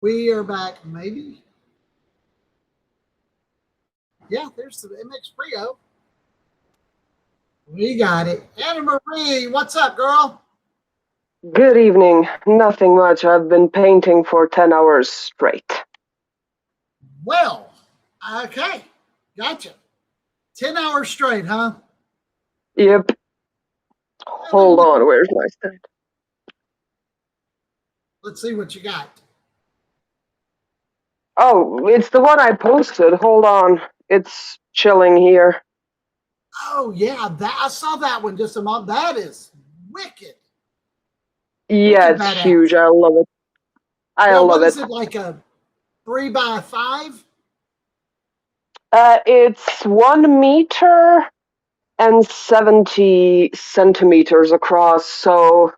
We are back, maybe. Yeah, there's the MX Brio. We got it. Anna Marie, what's up, girl? Good evening. Nothing much. I've been painting for 10 hours straight. Well, okay, gotcha. 10 hours straight, huh? Yep. Yeah, let Hold me on. Where's my stand? let's see what you got. Oh, it's the one I posted. Hold on. It's chilling here. Oh yeah, that I saw that one just a month. That is wicked, Yeah, wicked it's huge. badass. I love it. I Yeah, what love is it. it like a 3x5? It's 1 meter and 70 centimeters across. So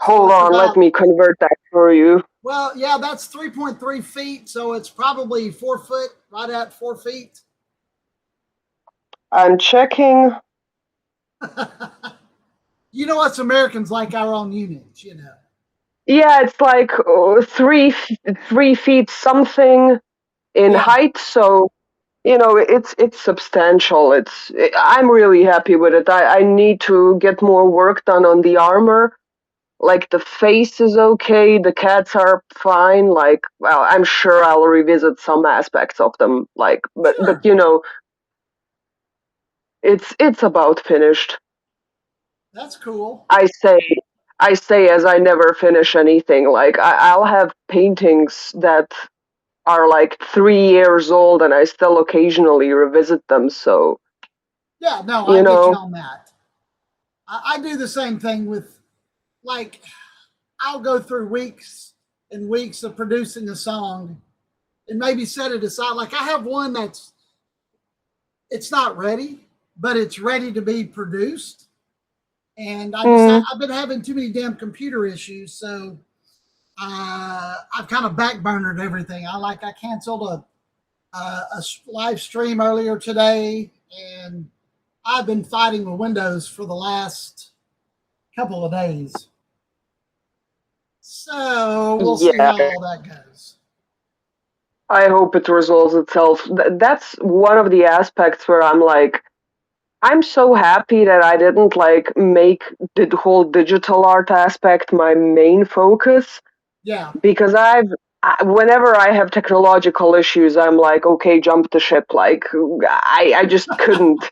So hold it's on. Let about me convert that for you. well, yeah, that's 3.3 feet. So it's probably 4 foot, right at 4 feet. I'm checking. You know us Americans like our own units, Yeah, it's like 3 feet something in Yeah, height. So it's substantial. I'm really happy with it. I need to get more work done on the armor. Like the face is okay, the cats are fine. Like, well, I'm sure I'll revisit some aspects of them. Like, but sure. it's about finished. That's cool. I say I say as I never finish anything. Like I'll have paintings that are like 3 years old, and I still occasionally revisit them. So Yeah, no, I you get you know. on that. I do the same thing with, like, I'll go through weeks and weeks of producing a song and maybe set it aside. Like, I have one that's, it's not ready, but it's ready to be produced. And Mm, I've been having too many damn computer issues. So I've kind of backburnered everything. I canceled a live stream earlier today, and I've been fighting with Windows for the last couple of days. So we'll see yeah, how all that goes. I hope it resolves itself. That's one of the aspects where I'm like, I'm so happy that I didn't like make the whole digital art aspect my main focus Yeah. because whenever I have technological issues, I'm like, okay, jump the ship. Like, I just couldn't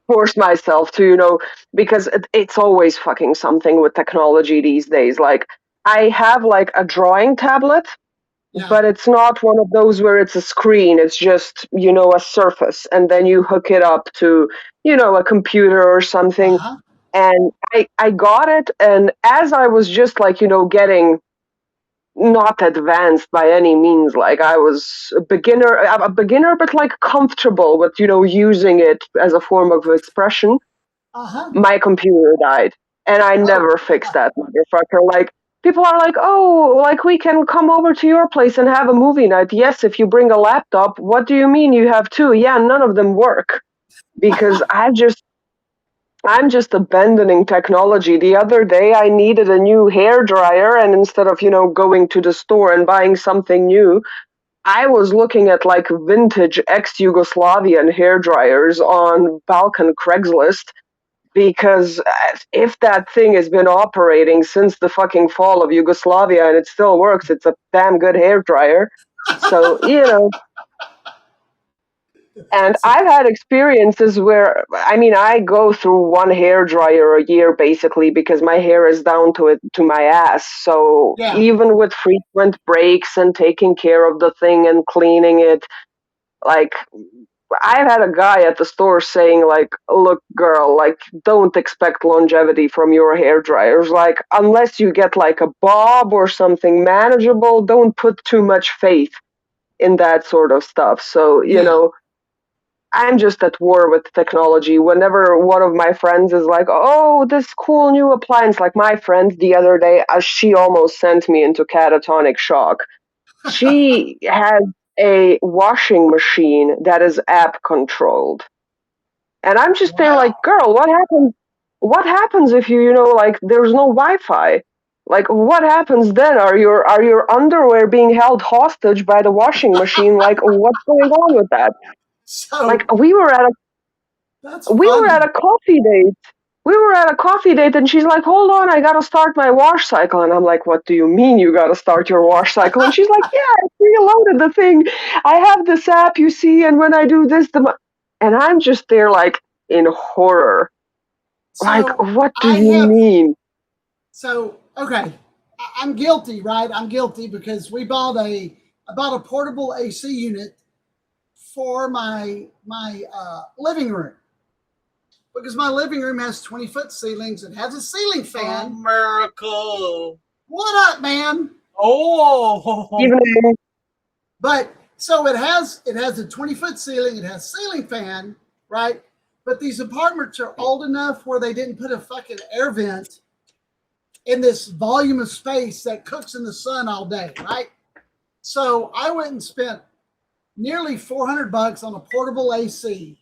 force myself to, because it's always fucking something with technology these days. Like, I have like a drawing tablet, Yeah. but it's not one of those where it's a screen. It's just, a surface, and then you hook it up to, a computer or Uh something. huh. And I got it, and as I was just like, getting not advanced by any means, like I was a beginner, but like comfortable with, using it as a form of expression, Uh huh. my computer died, and I Oh. never fixed that motherfucker. Like, people are like, oh, like we can come over to your place and have a movie night. Yes, if you bring a laptop. What do you mean you have two? Yeah, none of them work because I'm just abandoning technology. The other day I needed a new hair dryer, and instead of, going to the store and buying something new, I was looking at like vintage ex-Yugoslavian hair dryers on Balkan Craigslist, because if that thing has been operating since the fucking fall of Yugoslavia and it still works, it's a damn good hair dryer. So, and So, I've had experiences where, I mean, I go through one hair dryer a year basically because my hair is down to my ass. So yeah. even with frequent breaks and taking care of the thing and cleaning it, like, I've had a guy at the store saying, like, look, girl, like, don't expect longevity from your hair dryers. Like, unless you get like a bob or something manageable, don't put too much faith in that sort of stuff. So, Yeah. I'm just at war with technology. Whenever one of my friends is like, oh, this cool new appliance, like my friend the other day, she almost sent me into catatonic shock. She has a washing machine that is app controlled. And I'm just there like, Wow. girl, what happens? What happens if like there's no Wi-Fi? Like, what happens then? Are your underwear being held hostage by the washing machine? Like, what's going on with that? Like, So that's we were funny. at a coffee date. We were at a coffee date, and she's like, "Hold on, I gotta start my wash cycle." And I'm like, "What do you mean you gotta start your wash cycle?" And she's like, "Yeah, I preloaded the thing. I have this app, you see, and when I do this, and I'm just there, like, in horror. Like, So what do I you have mean? so okay. I'm guilty, right? I'm guilty because I bought a portable AC unit for my living room because my living room has 20-foot ceilings. It has a ceiling fan. Miracle. What up, man? Oh, Even But so it has a 20-foot ceiling. It has ceiling fan, right? But these apartments are old enough where they didn't put a fucking air vent in this volume of space that cooks in the sun all day, right? So I went and spent nearly $400 on a portable AC,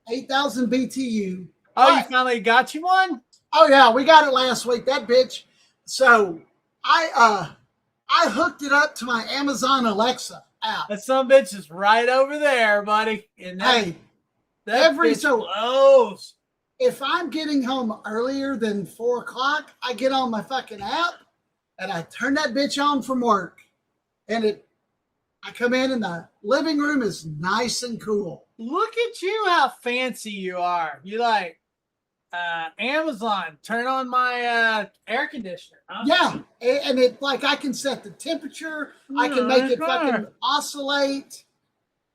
8,000 BTU. oh, you But, finally got you one? oh yeah, we got it last week. That bitch. So I hooked it up to my Amazon Alexa app. That some bitch is right over there, buddy. And Hey, that every bitch so blows. if I'm getting home earlier than 4 o'clock, I get on my fucking app and I turn that bitch on from work. And I come in and the living room is nice and cool. Look at you, how fancy you are. You like Amazon, turn on my air conditioner. Huh? Yeah. And it like I can set the temperature, I can make it fucking oscillate,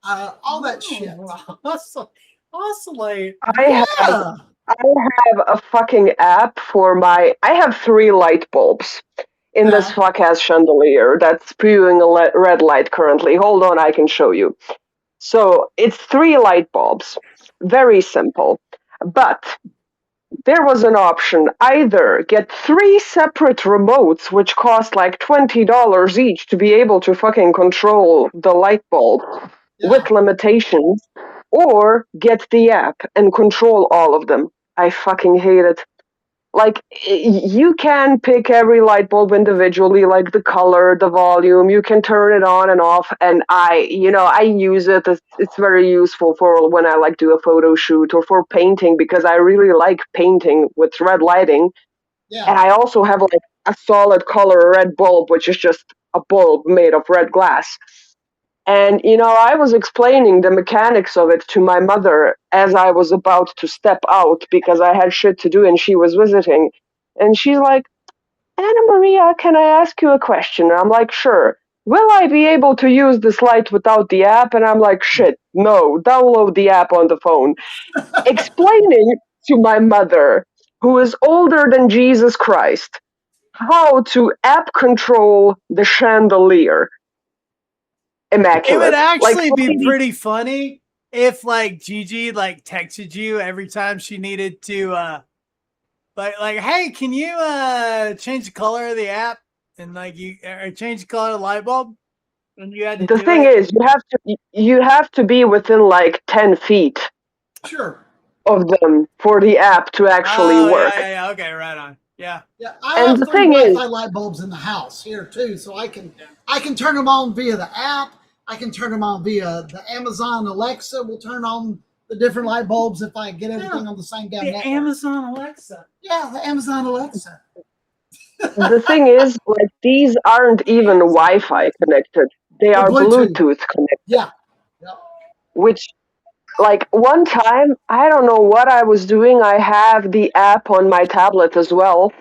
all that shit. Oscillate. I have Yeah. I have a fucking app for my. I have 3 light bulbs in this Yeah. fuck-ass chandelier that's spewing a red light currently. Hold on, I can show you. So it's 3 light bulbs. Very simple. But there was an option: either get 3 separate remotes, which cost like $20 each to be able to fucking control the light bulb Yeah. with limitations, or get the app and control all of them. I fucking hate it. Like, you can pick every light bulb individually, like the color, the volume, you can turn it on and off, and I use it. It's very useful for when I like do a photo shoot or for painting, because I really like painting with red lighting. And Yeah. I also have like a solid color red bulb, which is just a bulb made of red glass. And, I was explaining the mechanics of it to my mother as I was about to step out because I had shit to do and she was visiting. And she's like, "Anna Maria, can I ask you a question?" And I'm like, "Sure. Will I be able to use this light without the app?" And I'm like, "Shit, no, download the app on the phone." Explaining to my mother, who is older than Jesus Christ, how to app control the chandelier. It would Immaculate. Like, actually be pretty funny if like Gigi like texted you every time she needed to like hey, can you change the color of the app and like you or change the color of the light bulb? And you had to the do thing it. is, you have to be within like 10 feet Sure. of them for the app to actually Oh work. yeah. Okay, right on. Yeah. Yeah. I And have the 3 thing is, Wi-Fi light bulbs in the house here too, so I can turn them on via the app. I can turn them on via the Amazon Alexa. Will turn on the different light bulbs if I get everything on the same damn The network. Amazon Alexa. Yeah, the Amazon Alexa. the thing is, like, these aren't even Wi-Fi connected. They They're are Bluetooth. Bluetooth connected, Yeah. Yeah. which, like, one time, I don't know what I was doing. I have the app on my tablet as well,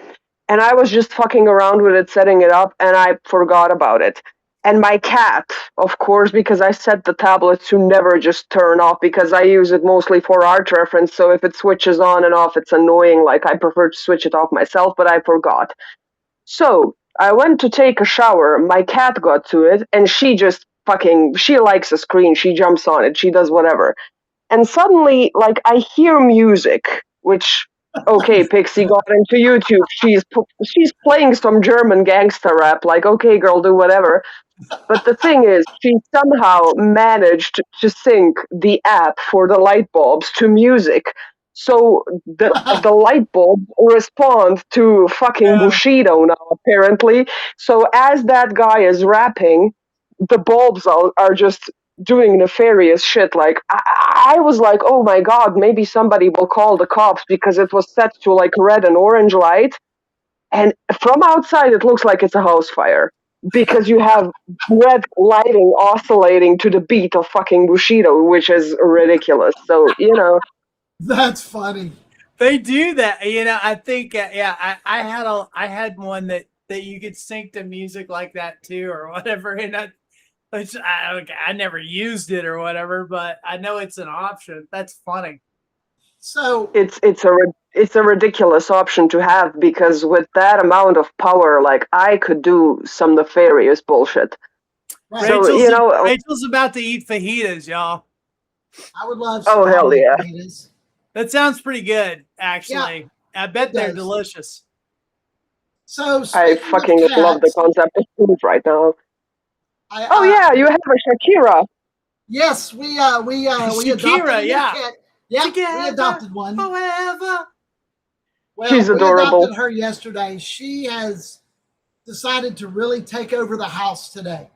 and I was just fucking around with it, setting it up, and I forgot about it. And my cat, of course, because I set the tablet to never just turn off, because I use it mostly for art reference, so if it switches on and off, it's annoying. Like, I prefer to switch it off myself, but I forgot. So, I went to take a shower, my cat got to it, and she likes a screen, she jumps on it, she does whatever. And suddenly, like, I hear music, which, okay, Pixie got into YouTube. She's playing some German gangster rap. Like, okay, girl, do whatever. But the thing is, she somehow managed to sync the app for the light bulbs to music. So the light bulbs respond to fucking Bushido now, apparently. So as that guy is rapping, the bulbs are just doing nefarious shit. Like I was like, oh my god, maybe somebody will call the cops because it was set to like red and orange light, and from outside it looks like it's a house fire because you have red lighting oscillating to the beat of fucking Bushido, which is ridiculous. So That's funny. They do that. I think I had one that you could sync to music like that too or whatever, and I never used it or whatever, but I know it's an option. That's funny. So it's a ridiculous option to have because with that amount of power, like I could do some nefarious bullshit. right. So Rachel's about to eat fajitas, y'all. I would love some hell yeah. fajitas. That sounds pretty good, actually. Yeah, I bet they're delicious. So I fucking love the concept of food right now. Yeah, you have a Shakira. Yes, we adopted Shakira, yeah. cat. Yeah, we adopted one. Forever. Well, She's adorable. We adopted her yesterday. She has decided to really take over the house today.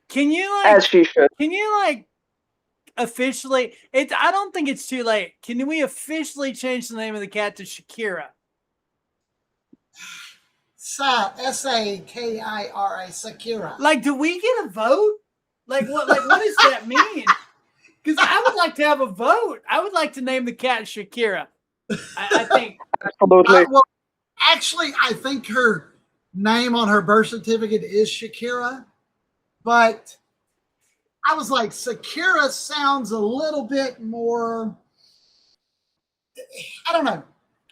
Can you as she should? Can you officially? I don't think it's too late. Can we officially change the name of the cat to Shakira? S-A-K-I-R-A, Shakira. Do we get a vote? What does that mean? Because I would like to have a vote. I would like to name the cat Shakira. I think. Absolutely. Well, actually, I think her name on her birth certificate is Shakira, but I was like, Shakira sounds a little bit more. I don't know.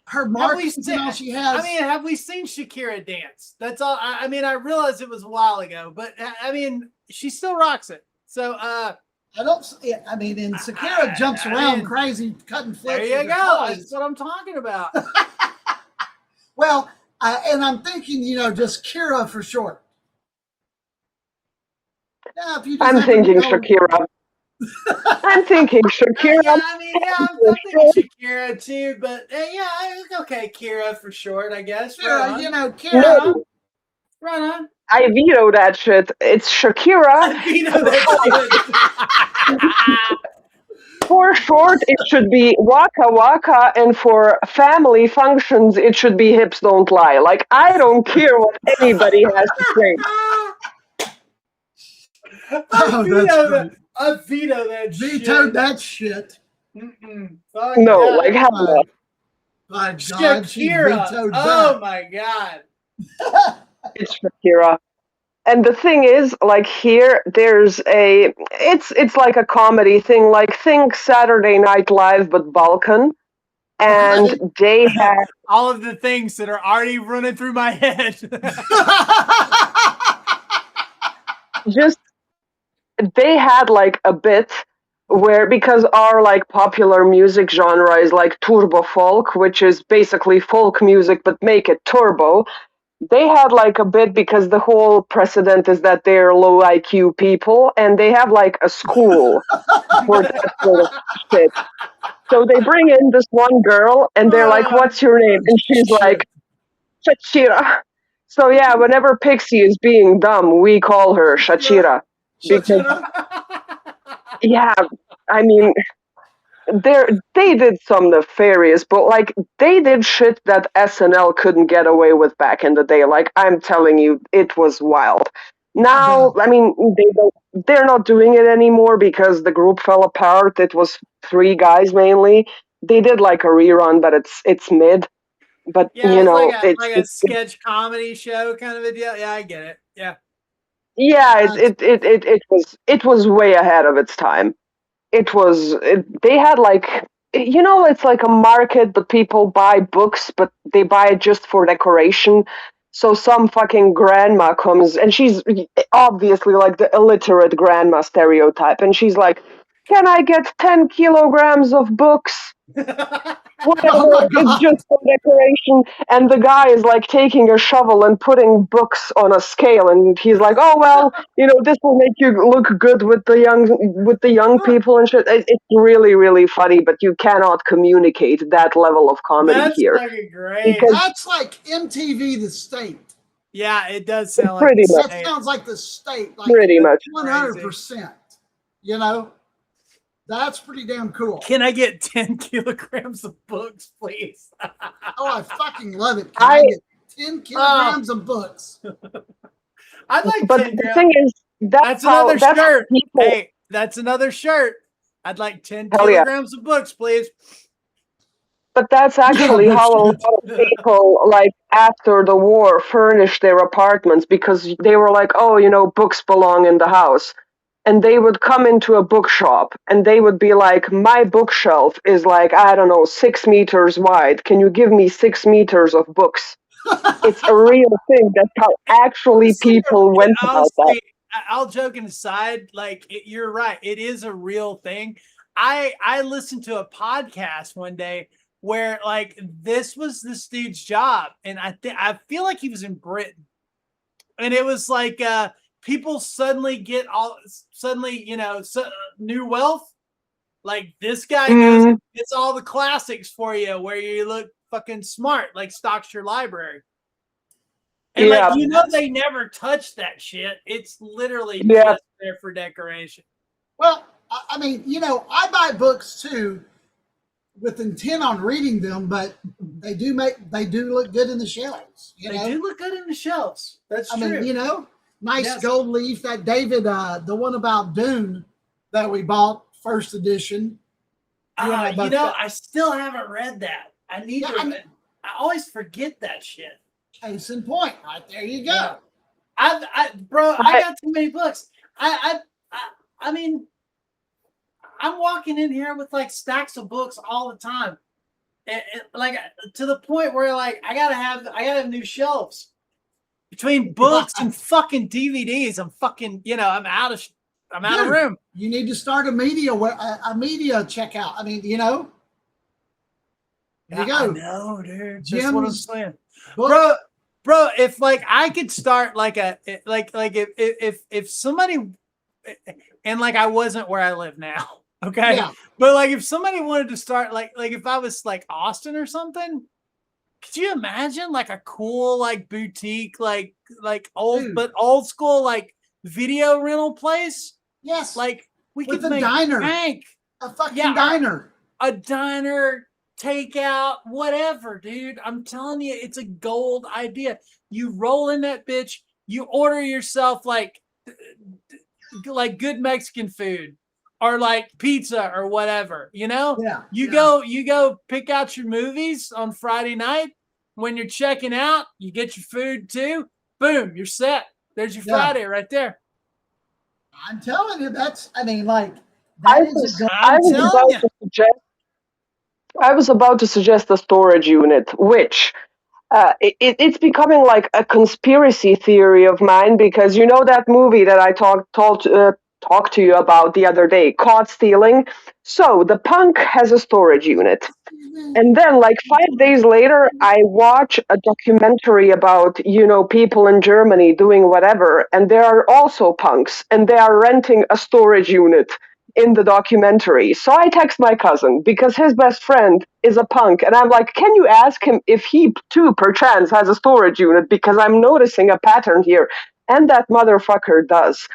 Her markings and all she has. I mean, have we seen Shakira dance? That's all. I mean, I realized it was a while ago, but I mean, she still rocks it. So, I don't. I mean, and Shakira jumps around crazy, cutting flips. There you go. That's what I'm talking about. Well, and I'm thinking, just Kira for short. Yeah, if you just I'm thinking Shakira. I'm thinking Shakira. I mean, I'm thinking Shakira too, but okay, Kira for short, I guess. Kira, Kira. No. Right on. I veto that shit. It's Shakira. I veto that shit. For short, it should be Waka Waka, and for family functions, it should be Hips Don't Lie. I don't care what anybody has to say. I veto that shit. Vetoed that shit. No, hell no. My God, Shakira. Oh my God. It's Shakira. And the thing is, here, there's it's like a comedy thing. Think Saturday Night Live, but Balkan. And they have all of the things that are already running through my head. They had a bit where, because our popular music genre is turbo folk, which is basically folk music, but make it turbo. They had a bit because the whole precedent is that they're low IQ people, and they have a school for that sort of shit. So they bring in this one girl, and they're like, "What's your name?" And she's like, "Shachira." So yeah, whenever Pixie is being dumb, we call her Shachira. Because, yeah, I mean, they did some nefarious, but they did shit that SNL couldn't get away with back in the day. I'm telling you, it was wild. Now, I mean, they're not doing it anymore because the group fell apart. It was 3 guys mainly. They did a rerun, but it's mid. But it's like a sketch comedy show kind of a deal. Yeah, I get it. Yeah. Yeah, it was way ahead of its time. They had it's like a market, but people buy books, but they buy it just for decoration. So some fucking grandma comes, and she's obviously the illiterate grandma stereotype, and she's like, "Can I get 10 kilograms of books?" Oh Whatever, my it's god. just for decoration. And the guy is like taking a shovel and putting books on a scale, and he's like, "Oh well, this will make you look good with the young people and shit." It's really, really funny, but you cannot communicate that level of comedy That's here fucking great. because That's like MTV the state. Yeah, it does sound like pretty the much, That same. sounds like the state, like pretty That's much. crazy. 100%. You know, that's pretty damn cool. Can I get 10 kilograms of books, please? Oh, I fucking love it. Can I I get 10 kilograms of books? I'd like But 10 the grams. thing is, That's another that's how shirt. people. Hey, that's another shirt. I'd like 10 Hell yeah. kilograms of books, please. But that's Yeah, actually no how a lot shit. of people, like after the war, furnished their apartments because they were like, oh, books belong in the house. And they would come into a bookshop and they would be like, my bookshelf is like, I don't know, 6 meters wide. Can you give me 6 meters of books? It's a real thing. That's how actually people went about that. All joking aside, like you're right. It is a real thing. I listened to a podcast one day where like this was this dude's job, and I feel like he was in Britain, and it was like people suddenly get new wealth. Like this guy goes and gets all the classics for you, where you look fucking smart, like stocks your library. And Yeah. like they never touch that shit. It's literally Yeah. just there for decoration. Well, I mean, I buy books too with intent on reading them, but they do look good in the shelves. They do look good in the shelves. That's true. I mean, nice Yes. gold leaf. That David, the one about Dune that we bought, first edition. I still haven't read that. I need Yeah, to. I always forget that shit. Case in point, right there you go. Yeah. I got too many books. I mean, I'm walking in here with like stacks of books all the time, and like to the point where like I gotta have new shelves between books and fucking DVDs. I'm fucking I'm out of room. You need to start a media checkout. I mean, there you go. I know, dude. That's what I'm saying. Bro, if like I could start like if somebody, and like I wasn't where I live now, okay? Yeah. But like if somebody wanted to start like if I was like Austin or something, could you imagine like a cool like boutique like old school like video rental place? Yes. Like we with could a make diner. bank. A fucking diner. A diner, takeout, whatever, dude. I'm telling you, it's a gold idea. You roll in that bitch, you order yourself like good Mexican food or like pizza or whatever, Yeah. You go pick out your movies on Friday night. When you're checking out, you get your food too. Boom, you're set. There's your Friday right there. I'm telling you, I was about to suggest a storage unit, which it's becoming like a conspiracy theory of mine because you know that movie that I talked to you about the other day, Caught Stealing. So the punk has a storage unit. And then, like 5 days later, I watch a documentary about, people in Germany doing whatever. And there are also punks, and they are renting a storage unit in the documentary. So I text my cousin because his best friend is a punk. And I'm like, can you ask him if he too, perchance, has a storage unit? Because I'm noticing a pattern here. And that motherfucker does.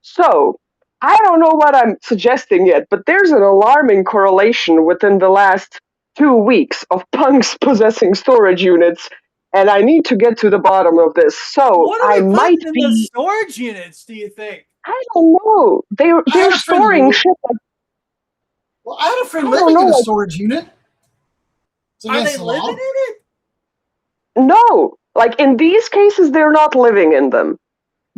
So I don't know what I'm suggesting yet, but there's an alarming correlation within the last 2 weeks of punks possessing storage units, and I need to get to the bottom of this. So what are I they might putting be in the storage units, do you think? I don't know. They're storing shit. Well, I had a friend living in a storage unit. Are they living in it? No. Like in these cases, they're not living in them,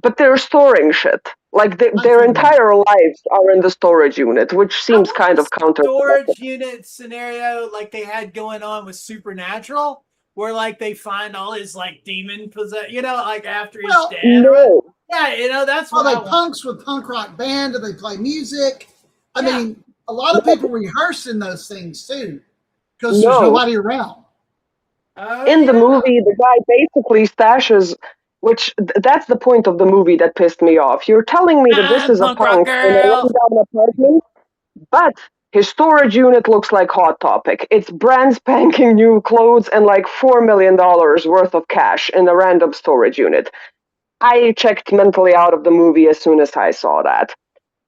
but they're storing shit. Like their entire lives are in the storage unit, which seems kind of counterproductive. Storage unit scenario like they had going on with Supernatural, where like they find all his like demon like after he's dead. No. Yeah, that's what they punks with punk rock band and they play music. I mean, a lot of people rehearse in those things too. because there's No. nobody around. In the movie, the guy basically stashes, that's the point of the movie that pissed me off. You're telling me that this is a punk rock punk in a girl. rundown apartment, but his storage unit looks like Hot Topic. It's brand spanking new clothes and like $4 million worth of cash in a random storage unit. I checked mentally out of the movie as soon as I saw that.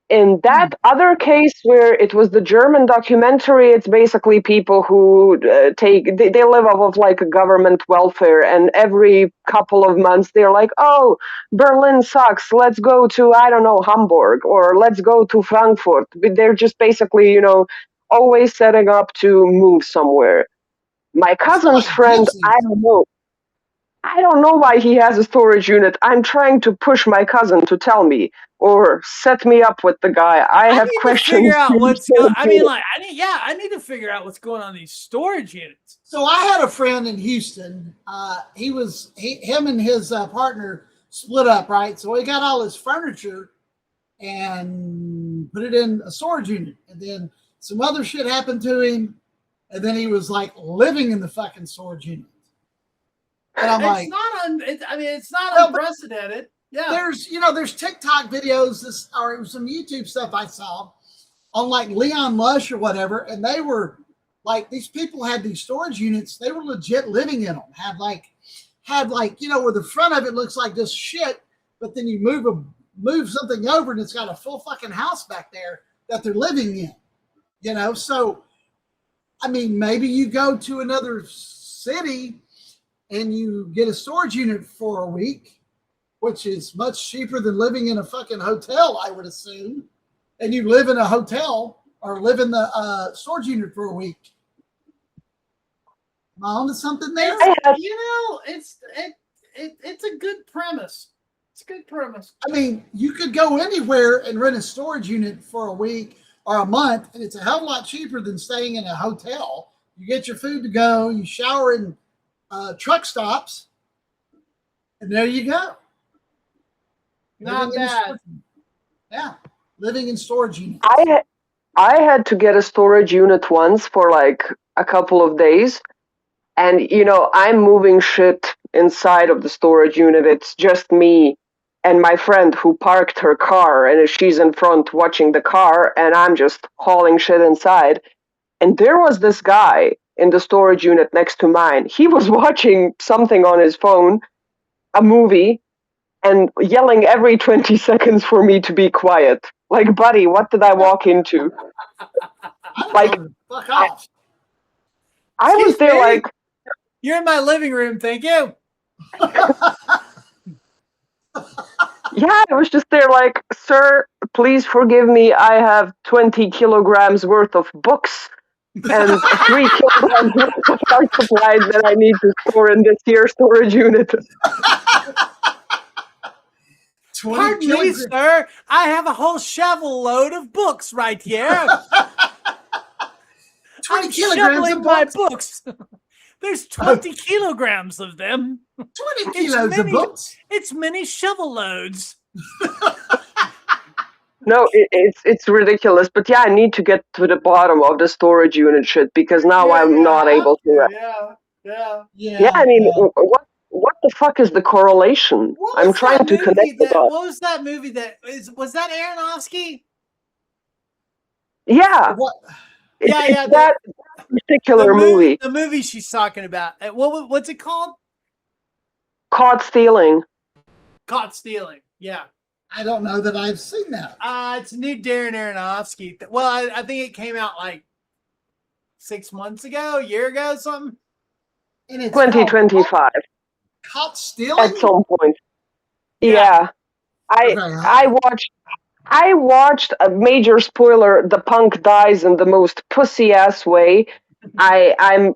In that other case where it was the German documentary, it's basically people who they live off of like a government welfare, and every couple of months they're like, oh, Berlin sucks, let's go to, I don't know, Hamburg, or let's go to Frankfurt. They're just basically, always setting up to move somewhere. My cousin's like friend, gypsies. I don't know why he has a storage unit. I'm trying to push my cousin to tell me or set me up with the guy. I have need questions. to figure out what's going. I mean, like, I need to figure out what's going on in these storage units. So I had a friend in Houston. Him and his partner split up, right? So he got all his furniture and put it in a storage unit, and then some other shit happened to him, and then he was like living in the fucking storage unit. And I'm like, it's not unprecedented. Yeah, there's TikTok videos, or some YouTube stuff I saw on like Leon Lush or whatever, and they were like, these people had these storage units. They were legit living in them. Had like where the front of it looks like just shit, but then you move something over and it's got a full fucking house back there that they're living in. So I mean, maybe you go to another city and you get a storage unit for a week, which is much cheaper than living in a fucking hotel, I would assume. And you live in a hotel or live in the storage unit for a week. Am I onto something there? It's a good premise. It's a good premise. I mean, you could go anywhere and rent a storage unit for a week or a month, and it's a hell of a lot cheaper than staying in a hotel. You get your food to go, you shower in truck stops, and there you go. Not bad. Yeah, living in storage units. I had to get a storage unit once for like a couple of days, and I'm moving shit inside of the storage unit. It's just me and my friend who parked her car, and she's in front watching the car, and I'm just hauling shit inside. And there was this guy in the storage unit next to mine. He was watching something on his phone, a movie, and yelling every 20 seconds for me to be quiet. Like, buddy, what did I walk into? Like, fuck off. I was there like, you're in my living room, thank you. Yeah, I was just there like, sir, please forgive me. I have 20 kilograms worth of books and 3 kilograms worth of art supplies that I need to store in this here storage unit. Pardon me, sir. I have a whole shovel load of books right here. 20 I'm kilograms shoveling of my books. books. There's 20 kilograms of them. 20 kilos of books. It's many shovel loads. No, it's ridiculous. But yeah, I need to get to the bottom of the storage unit shit because now I'm not able to. Yeah, I mean, what the fuck is the correlation? I'm trying to connect the dots. What was that movie was that Aronofsky? Yeah. What? Yeah. That particular movie. The movie she's talking about. What's it called? Caught Stealing. Caught Stealing. Yeah. I don't know that I've seen that. It's a new Darren Aronofsky. Well, I think it came out like 6 months ago, a year ago, something. And it's 2025. Caught Stealing? At some point. Yeah. I watched a major spoiler. The punk dies in the most pussy ass way. I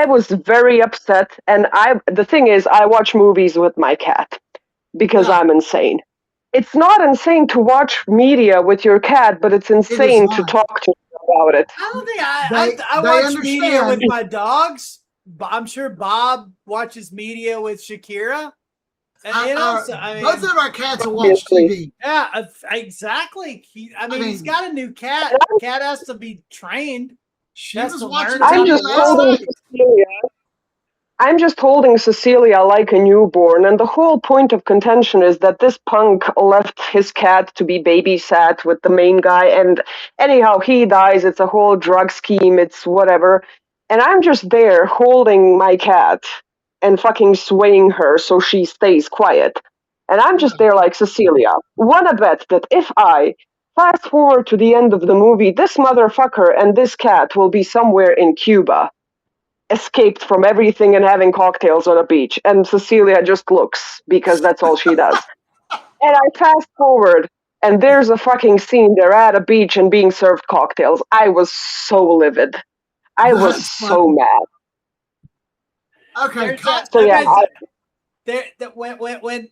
was very upset, and the thing is, I watch movies with my cat because I'm insane. It's not insane to watch media with your cat, but it's insane to talk to her about it. I don't think I watch media with my dogs. I'm sure Bob watches media with Shakira. And, both of our cats will watch TV. Yeah, exactly. He's got a new cat. The cat has to be trained. She That's was the watching learn I'm TV something just last holding night. Cecilia. I'm just holding Cecilia like a newborn, and the whole point of contention is that this punk left his cat to be babysat with the main guy, and anyhow, he dies. It's a whole drug scheme, it's whatever. And I'm just there holding my cat and fucking swaying her so she stays quiet. And I'm just there like, Cecilia, wanna bet that if I fast forward to the end of the movie, this motherfucker and this cat will be somewhere in Cuba, escaped from everything and having cocktails on a beach. And Cecilia just looks because that's all she does. And I fast forward and there's a fucking scene. They're at a beach and being served cocktails. I was so livid. I was That's so funny. mad. Okay, There's cut. So yeah, that when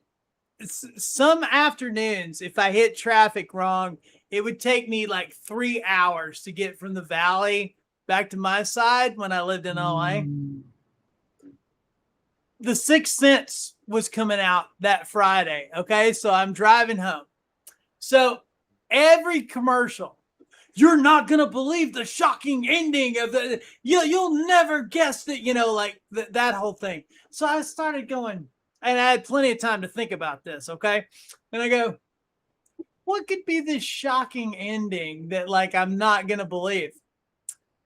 some afternoons, if I hit traffic wrong, it would take me like 3 hours to get from the valley back to my side when I lived in LA. The Sixth Sense was coming out that Friday. Okay, so I'm driving home. So every commercial, you're not gonna believe the shocking ending of the. You'll never guess that. Like that whole thing. So I started going, and I had plenty of time to think about this. Okay, and I go, what could be this shocking ending that like I'm not gonna believe?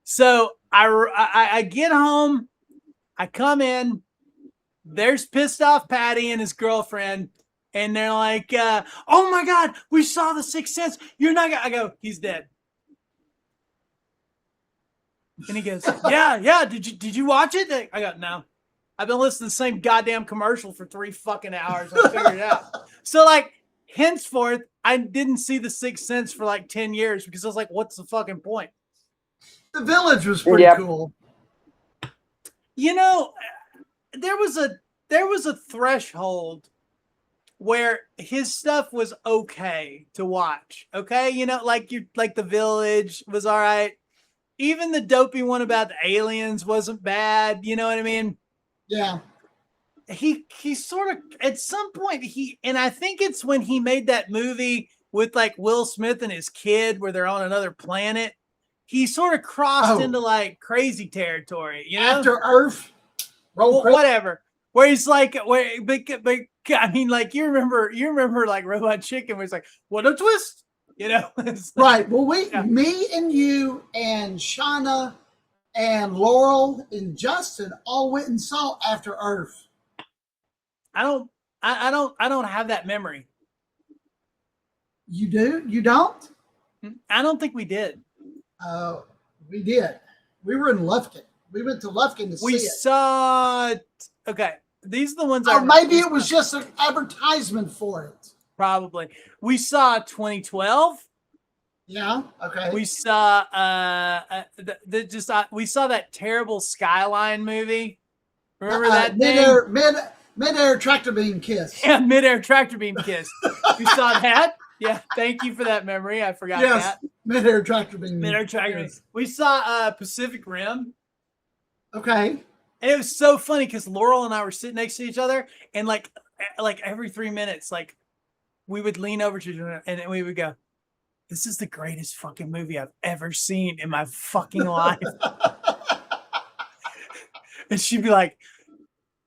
So I get home, I come in, there's pissed off Patty and his girlfriend, and they're like, "Oh my God, we saw the Sixth Sense. You're not gonna." I go, "He's dead." And he goes, "Yeah. Did you watch it?" I go, "No. I've been listening to the same goddamn commercial for 3 fucking hours. I figured it out." So like, henceforth, I didn't see the Sixth Sense for like 10 years because I was like, "What's the fucking point?" The Village was pretty Yep. cool. There was a threshold where his stuff was okay to watch. Okay, like The Village was all right. Even the dopey one about the aliens wasn't bad. You know what I mean? Yeah. He sort of at some point and I think it's when he made that movie with like Will Smith and his kid where they're on another planet. He sort of crossed into like crazy territory, After Earth. Whatever. Where he's like, but I mean, like you remember like Robot Chicken, where it's like, what a twist, Right. Well, me and you and Shauna and Laurel and Justin all went and saw After Earth. I don't have that memory. You do? You don't? I don't think we did. We did. We were in Lufkin. We went to Lufkin to see it. We saw. Okay, these are the ones. Maybe it was just an advertisement for it. Probably. We saw 2012. Yeah. Okay. We saw we saw that terrible Skyline movie. Remember that thing? Mid-air tractor beam kiss. Yeah, mid-air tractor beam kiss. We saw that. Yeah, thank you for that memory. I forgot that. Mid-air tractor beam. Mid-air tractor beam. We saw Pacific Rim. Okay. And it was so funny because Laurel and I were sitting next to each other, and like every 3 minutes, like we would lean over to each other and we would go, "This is the greatest fucking movie I've ever seen in my fucking life." And she'd be like,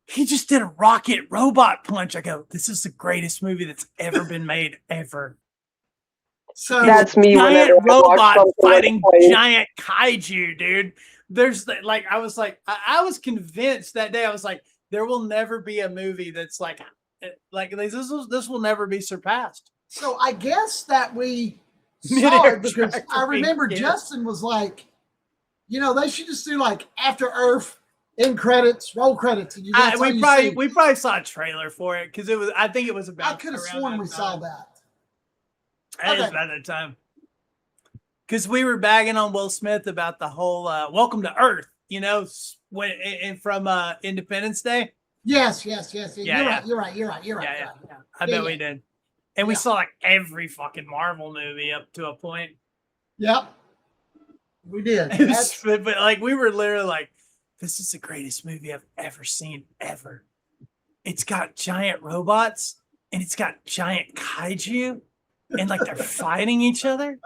"He just did a rocket robot punch." I go, "This is the greatest movie that's ever been made ever." So that's me. Giant robot fighting giant kaiju, dude. There's like, I was convinced that day. I was like, there will never be a movie that's like this will never be surpassed. So I guess that we saw it because I remember Justin was like, they should just do like After Earth, end credits, roll credits. And we probably saw a trailer for it because I think it was about. I could have sworn we saw that. That is about that time. Because we were bagging on Will Smith about the whole "Welcome to Earth," from Independence Day. Yes. You're right. Yeah. I bet we did. And we saw like every fucking Marvel movie up to a point. Yep. We did. But like we were literally like, this is the greatest movie I've ever seen, ever. It's got giant robots and it's got giant kaiju and like they're fighting each other.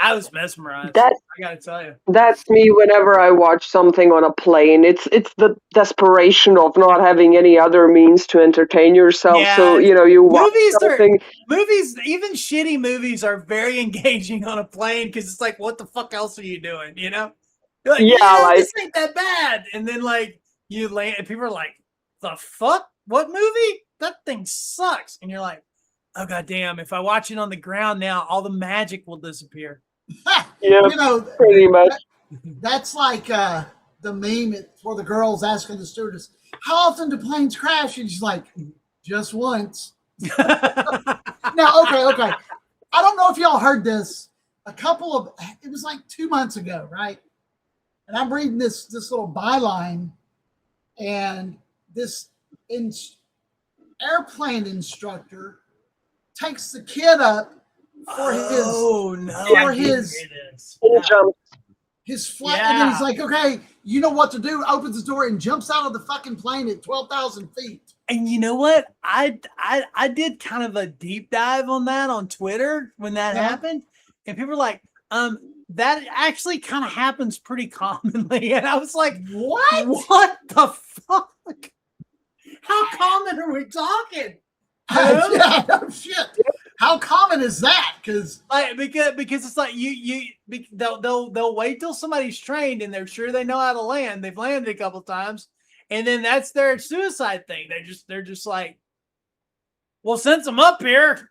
I was mesmerized. That I gotta tell you. that's me whenever I watch something on a plane. It's the desperation of not having any other means to entertain yourself. So, Yeah, you watch movies are something. movies. Even shitty movies are very engaging on a plane because it's like, what the fuck else are you doing? You know, you're like, Yeah, like this ain't that bad, and then like you land, and people are like, the fuck, what movie? That thing sucks, and you're like, oh god damn, if I watch it on the ground now, all the magic will disappear. yeah, You know, pretty much. that's like the meme for the girls asking the stewardess, "How often do planes crash?" And she's like, "Just once." Now, okay. I don't know if y'all heard this. It was like 2 months ago, right? And I'm reading this little byline, and this in, airplane instructor takes the kid up for his flight, and then he's like, "Okay, you know what to do." Opens the door and jumps out of the fucking plane at 12,000 feet. And you know what? I did kind of a deep dive on that on Twitter when that happened, and people were like, that actually kind of happens pretty commonly, and I was like, what the fuck? How common are we talking? Yeah, no shit. How common is that? Because it's like they'll wait till somebody's trained and they're sure they know how to land. They've landed a couple times, and then that's their suicide thing. They're just like, well, since I'm up here.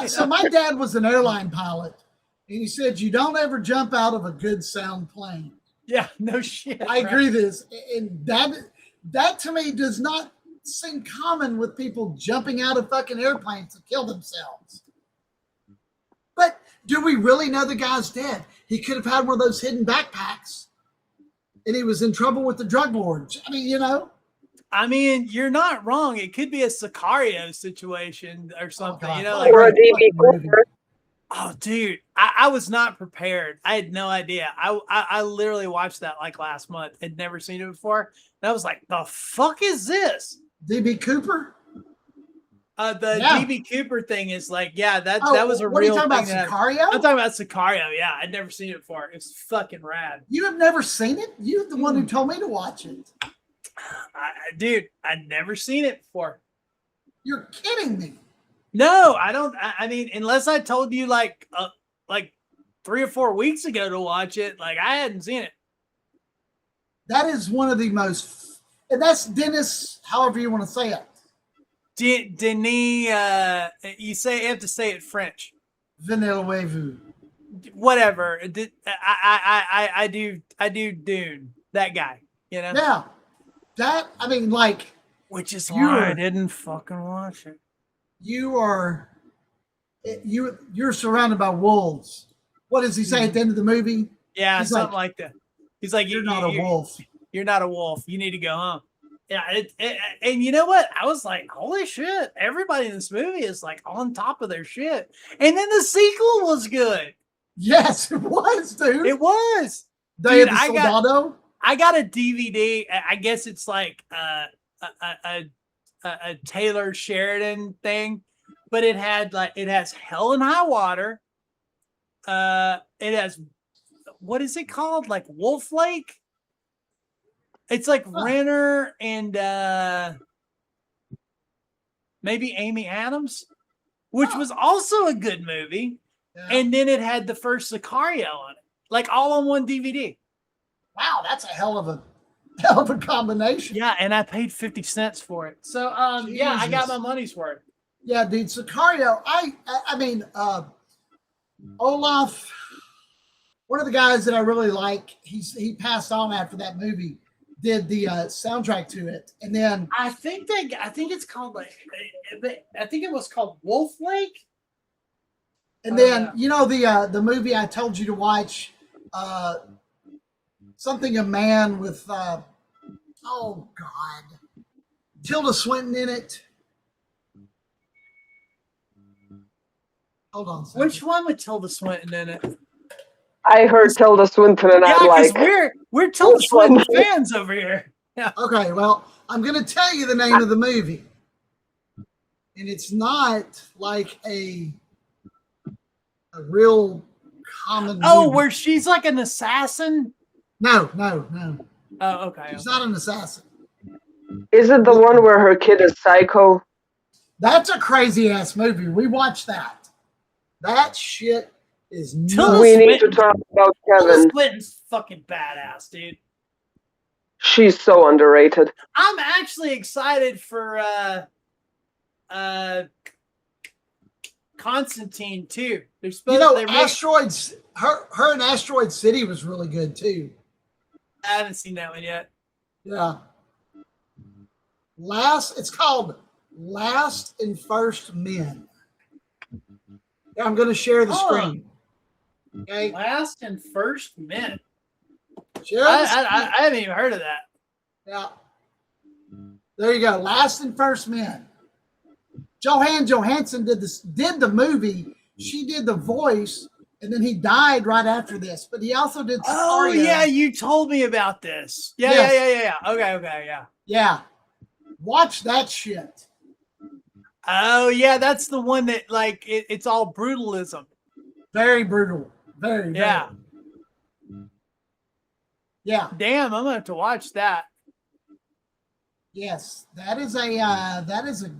So my dad was an airline pilot, and he said you don't ever jump out of a good sound plane. Yeah, no shit. I agree with this, and that to me does not seem common with people jumping out of fucking airplanes to kill themselves. But do we really know the guy's dead? He could have had one of those hidden backpacks, and he was in trouble with the drug lords. I mean, you're not wrong. It could be a Sicario situation or something, or a DB Cooper. Oh, dude, I was not prepared. I had no idea. I literally watched that like last month. Had never seen it before. And I was like, the fuck is this? DB Cooper? DB Cooper thing is like, that was a real thing. What are you talking about, Sicario? I'm talking about Sicario, yeah. I'd never seen it before. It's fucking rad. You have never seen it? You're the one who told me to watch it. Dude, I'd never seen it before. You're kidding me. No, I don't. I mean, unless I told you like 3 or 4 weeks ago to watch it, like I hadn't seen it. That is one of the most, and that's Dennis, however you want to say it. Denis, you have to say it French. Villeneuve. Whatever. I do Dune. That guy, Yeah. That, I mean, like. Which is why I didn't fucking watch it. You're surrounded by wolves. What does he say at the end of the movie? Yeah, he's something like that. He's like, you're not a wolf. You're not a wolf. You need to go home. Yeah, and you know what? I was like, holy shit! Everybody in this movie is like on top of their shit. And then the sequel was good. Yes, it was, dude. It was. Day of the Soldado. I got a DVD. I guess it's like a Taylor Sheridan thing, but it has Hell and High Water. It has, what is it called? Like Wolf Lake. It's like Renner and maybe Amy Adams, which was also a good movie. Yeah. And then it had the first Sicario on it, like all on one DVD. Wow, that's a hell of a combination. Yeah, and I paid 50 cents for it. So yeah, I got my money's worth. Yeah, dude, Sicario. I mean, Olaf, one of the guys that I really like, he passed on after that movie, did the soundtrack to it. And then I think it's called I think it was called Wolf Lake. And then the movie I told you to watch, something a man with oh God, Tilda Swinton in it. Hold on. Which one with Tilda Swinton in it? I heard Tilda Swinton, and I'm like, we're Tilda Swinton fans over here. Yeah. Okay, well, I'm going to tell you the name of the movie, and it's not like a real common. Oh, movie. where she's like an assassin? No. Oh, okay. She's not an assassin. Is it the one where her kid is psycho? That's a crazy ass movie. We watched that. That shit is Tilda nuts. We need to Swinton. talk about Tilda Kevin. Swinton's fucking badass, dude. She's so underrated. I'm actually excited for Constantine too. They're supposed they're making, Asteroids. Her and Asteroid City was really good too. I haven't seen that one yet. Yeah. It's called Last and First Men. Yeah, I'm going to share the screen. Okay. Last and First Men. Share I the screen. haven't even heard of that. Yeah. There you go. Last and First Men. Johansson did the movie. She did the voice, and then he died right after this. But he also did Oh Sicario. yeah, you told me about this. Yeah. Okay, yeah. Yeah. Watch that shit. Oh yeah, that's the one that like it's all brutalism. Very brutal. Very. Yeah. Yeah. Damn, I'm gonna have to watch that. Yes, that is a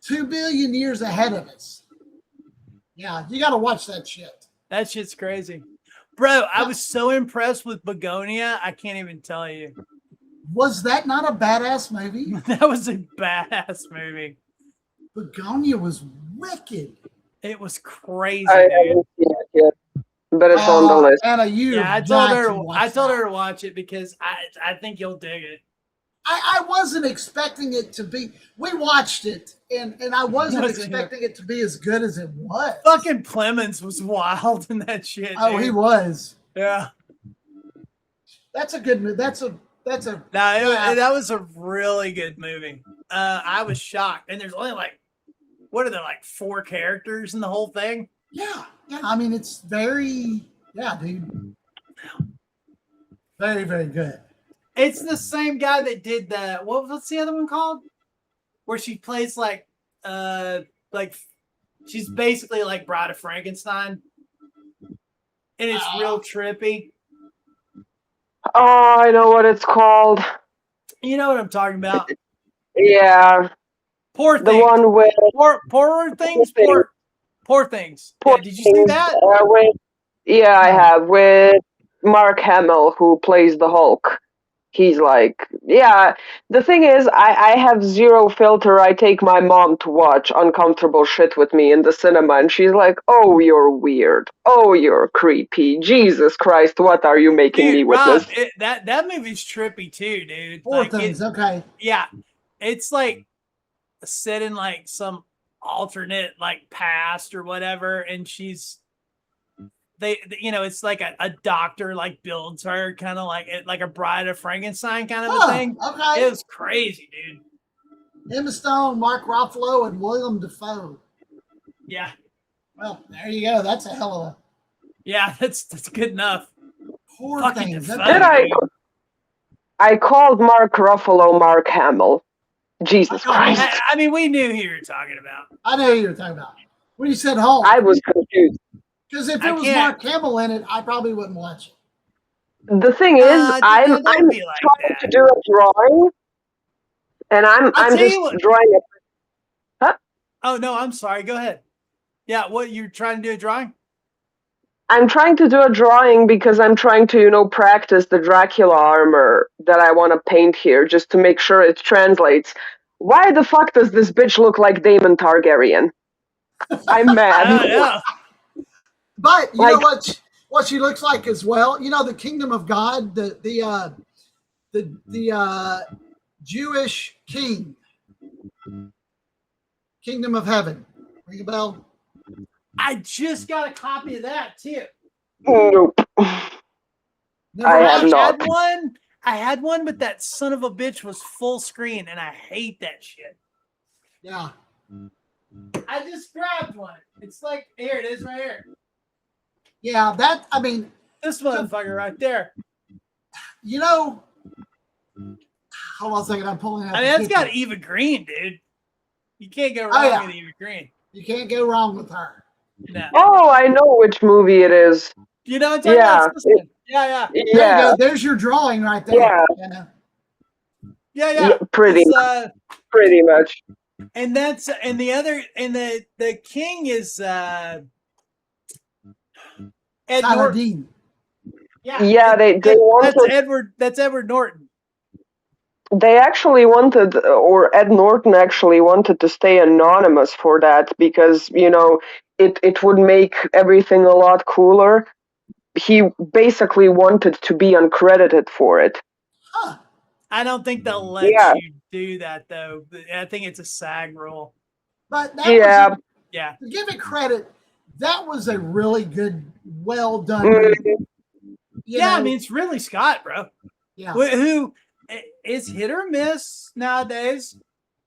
2 billion years ahead of us. Yeah, you got to watch that shit. That shit's crazy. Bro, I was so impressed with Begonia, I can't even tell you. Was that not a badass movie? That was a badass movie. Begonia was wicked. It was crazy, I dude. haven't seen it yet, but it's on the list. Anna, you Yeah, I told her to watch it because I think you'll dig it. I wasn't expecting it to be. We watched it, and I wasn't expecting it to be as good as it was. Fucking Clemens was wild in that shit. Oh, dude. he was. Yeah. That's a good movie. That was a really good movie. I was shocked, and there's only like, what are there, like 4 characters in the whole thing? Yeah. I mean, it's very, dude. Very, very good. It's the same guy that did the what's the other one called? Where she plays like she's basically like Bride of Frankenstein. And it's real trippy. Oh, I know what it's called. You know what I'm talking about. Yeah. Poor things. The one with poor things. Poor things. Poor Yeah, did you see that? I have with Mark Hamill, who plays the Hulk. He's like, yeah. The thing is, I have zero filter. I take my mom to watch uncomfortable shit with me in the cinema, and she's like, "Oh, you're weird. Oh, you're creepy. Jesus Christ, what are you making me witness?" That movie's trippy too, dude. Poor things. Okay. Yeah, it's like set in like some alternate like past or whatever, and it's like a doctor like builds her kind of like a Bride of Frankenstein kind of a thing. Okay. It was crazy, dude. Emma Stone, Mark Ruffalo, and William Dafoe. Yeah. Well, there you go. That's a hell of a. Yeah, that's good enough. Poor Fucking things. Dafoe, I called Mark Ruffalo Mark Hamill. Jesus Christ. I mean, we knew who you were talking about. I know who you were talking about. When you said Hulk. I was confused. Because if it was Mark Hamill in it, I probably wouldn't watch it. The thing is, I'm trying to do a drawing, and I'm just drawing it. Huh? Oh no, I'm sorry. Go ahead. Yeah, what you're trying to do a drawing? I'm trying to do a drawing because I'm trying to, practice the Dracula armor that I want to paint here, just to make sure it translates. Why the fuck does this bitch look like Daemon Targaryen? I'm mad. I don't know. But you know what she looks like as well? The kingdom of God, the Jewish king. Kingdom of heaven. Ring a bell? I just got a copy of that too. Nope. I had one, but that son of a bitch was full screen, and I hate that shit. Yeah. I just grabbed one. It's like, here it is right here. Yeah, this motherfucker right there. Hold on a second. I'm pulling out. I mean, that's got Eva Green, dude. You can't go wrong with Eva Green. You can't go wrong with her. No. Oh, I know which movie it is. You know what I'm talking about? Yeah, Yeah. There you yeah, go. There's your drawing right there. yeah, You know? Yeah. pretty much. And that's and the other and the king is Ed Norton. Saladin. Yeah, they that's wanted. That's Edward Norton. They actually wanted, or Ed Norton actually wanted to stay anonymous for that because, it would make everything a lot cooler. He basically wanted to be uncredited for it. Huh. I don't think they'll let Yeah. you do that though. I think it's a SAG rule. But that Yeah. was Yeah. to give it credit, that was a really good, well done Mm. movie. I mean, it's Ridley Scott, bro. Yeah. Who is hit or miss nowadays.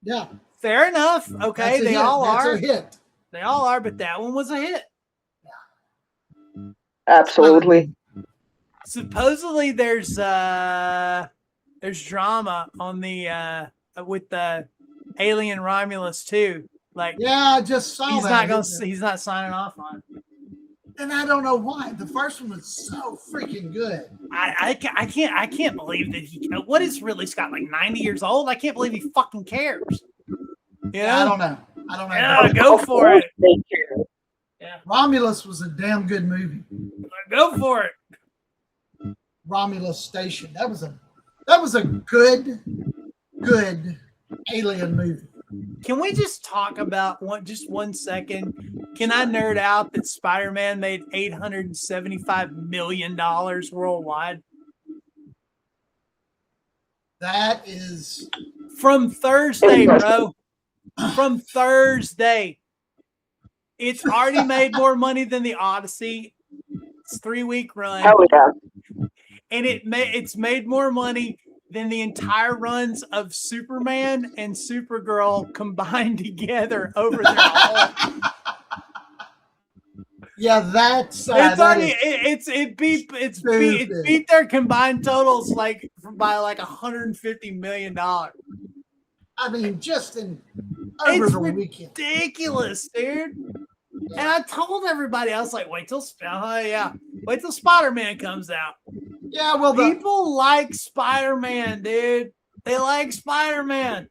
Yeah. Fair enough. Okay, they all That's are. a hit. They all are, but that one was a hit. Absolutely. Supposedly there's drama on the with the Alien Romulus too. Like, yeah, I just saw he's not signing off on it. And I don't know why. The first one was so freaking good. I can't believe that what is Ridley Scott, like 90 years old? I can't believe he fucking cares. Yeah, I don't know. Yeah, go for it. Yeah. Romulus was a damn good movie. Go for it. Romulus Station. That was a good alien movie. Can we just talk about one second? Can I nerd out that Spider-Man made $875 million worldwide? That is from Thursday, bro. From Thursday. It's already made more money than the Odyssey. It's 3-week run. Hell yeah. And it's made more money than the entire runs of Superman and Supergirl combined together over their whole. Yeah, that's it beat their combined totals by like $150 million. I mean, just over the weekend. Ridiculous, dude. Yeah. And I told everybody, I was like, wait till Spider-Man comes out. Yeah, well, people like Spider-Man, dude. They like Spider-Man.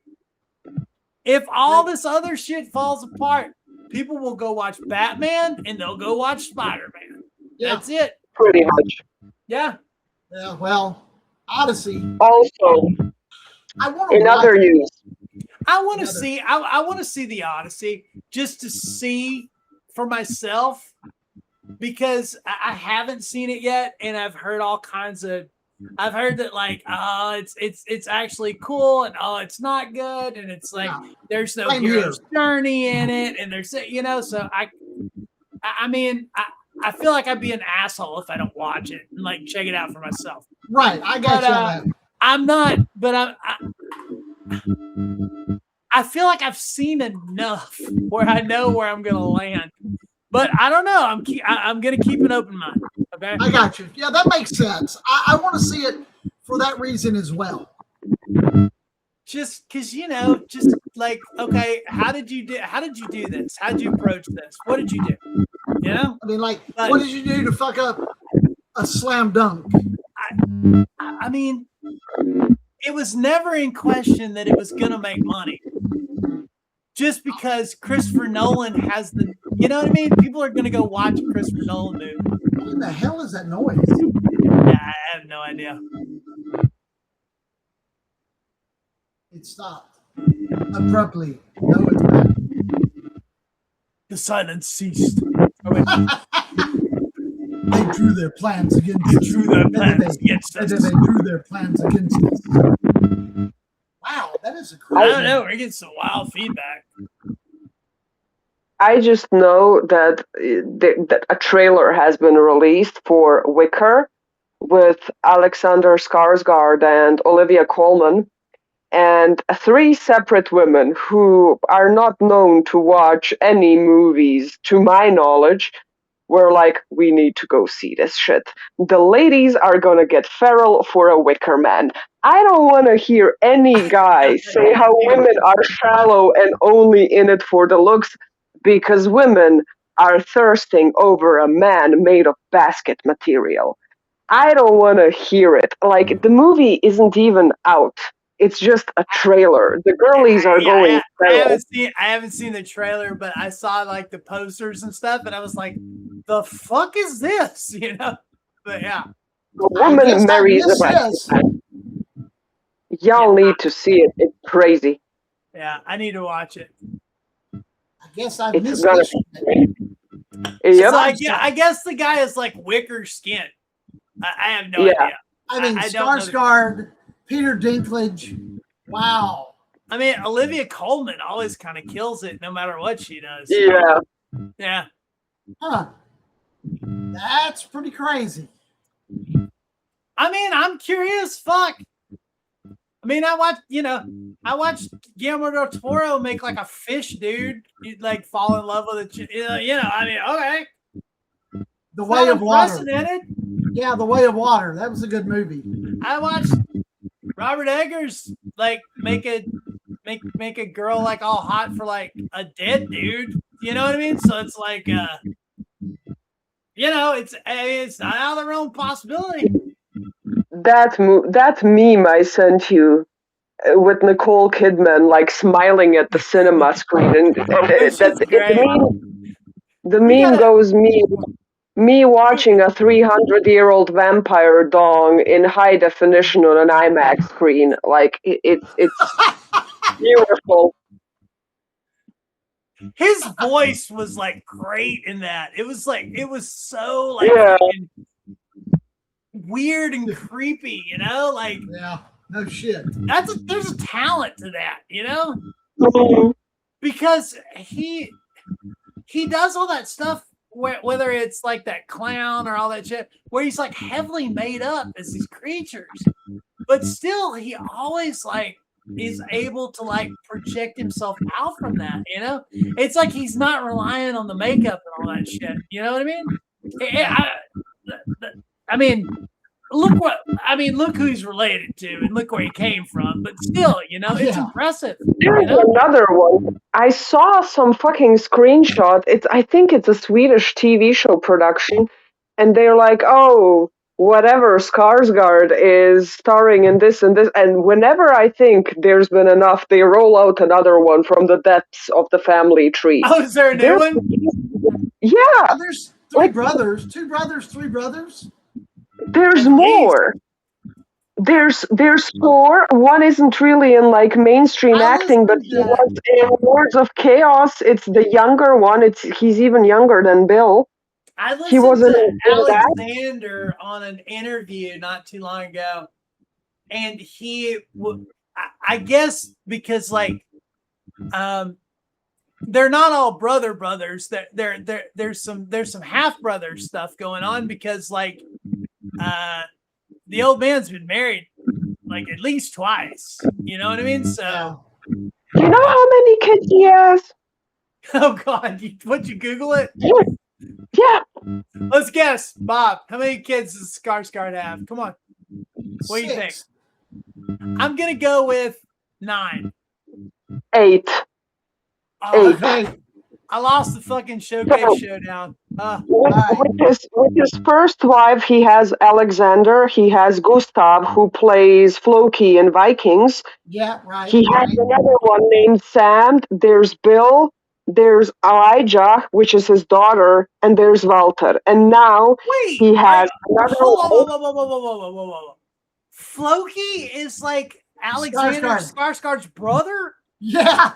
If all this other shit falls apart, people will go watch Batman and they'll go watch Spider-Man. Yeah. That's it. Pretty much. Yeah. Yeah, well, Odyssey. Also, I want in other news, I want to see. I want to see the Odyssey just to see for myself because I haven't seen it yet, and I've heard all kinds of. I've heard that it's actually cool, and it's not good, and it's like there's no hero's journey in it, and there's So I mean I feel like I'd be an asshole if I don't watch it and like check it out for myself. Right, I got you. I'm not, but I feel like I've seen enough where I know where I'm gonna land. But I don't know. I'm gonna keep an open mind. Okay. I got you. Yeah, that makes sense. I want to see it for that reason as well. Just because just like, okay, how did you do this? How did you approach this? What did you do? I mean, what did you do to fuck up a slam dunk? I mean, it was never in question that it was gonna make money. Just because Christopher Nolan has the, you know what I mean? People are going to go watch a Christopher Nolan movie. What in the hell is that noise? Yeah, I have no idea. It stopped abruptly. No, it's back. The silence ceased. They drew their plans against us. They drew their plans against us. Wow, that is a crazy. I don't know. We're getting some wild feedback. I just know that that a trailer has been released for Wicker with Alexander Skarsgård and Olivia Colman, and 3 separate women who are not known to watch any movies, to my knowledge, were like, we need to go see this shit. The ladies are gonna get feral for a Wicker Man. I don't want to hear any guy say how women are shallow and only in it for the looks, because women are thirsting over a man made of basket material. I don't want to hear it. Like, the movie isn't even out. It's just a trailer. The girlies are going feral. I haven't seen the trailer, but I saw like the posters and stuff, and I was like, "The fuck is this?" You know? But yeah, The woman marries a basket man. Y'all need to see it. It's crazy. yeah, I need to watch it. I guess I It's missed gonna this. be great. It's Yep. like, yeah, I guess the guy is like wicker skin. I have no idea. I mean, I don't know Skarsgård, Peter Dinklage. Wow. I mean, Olivia Colman always kind of kills it no matter what she does. Yeah. Yeah. Huh. That's pretty crazy. I mean, I'm curious. Fuck. I mean, I watched Guillermo del Toro make like a fish dude. You'd like fall in love with it. I mean, okay. The Way of Water. Unprecedented. Yeah, The Way of Water. That was a good movie. I watched Robert Eggers like make a girl like all hot for like a dead dude. You know what I mean? So it's like, it's not out of the realm of possibility. That meme I sent you with Nicole Kidman like smiling at the cinema screen, and the meme goes me watching a 300-year-old vampire dong in high definition on an IMAX screen. Like it's beautiful. His voice was like great in that. It was so like weird and creepy, like yeah, no shit. There's a talent to that, Mm-hmm. because he does all that stuff, whether it's like that clown or all that shit, where he's like heavily made up as these creatures, but still he always like is able to like project himself out from that. It's like he's not relying on the makeup and all that shit. You know what I mean? Look who he's related to and look where he came from. But still, it's impressive. There's another one. I saw some fucking screenshot. I think it's a Swedish TV show production, and they're like, oh, whatever, Skarsgård is starring in this and this. And whenever I think there's been enough, they roll out another one from the depths of the family tree. Oh, is there a new one? Yeah. Oh, there's three brothers. There's more. There's four. One isn't really in like mainstream acting, but he was in Lords of Chaos. It's the younger one. He's even younger than Bill. I listened to Alexander on an interview not too long ago, and I guess because like, they're not all brothers. There's some half brother stuff going on because like, the old man's been married like at least twice. You know what I mean? So, you know how many kids he has? Oh God! Would you Google it? Yeah. Let's guess, Bob. How many kids does Skarsgård have? Come on. What do you think? I'm gonna go with 9. 8. Oh, 8. I lost the fucking showcase showdown. With his first wife, he has Alexander. He has Gustav, who plays Floki in Vikings. Yeah, right. He has another one named Sam. There's Bill. There's Elijah, which is his daughter, and there's Walter. And now he has another. Whoa. Floki is like Alexander Skarsgård's brother? Yeah.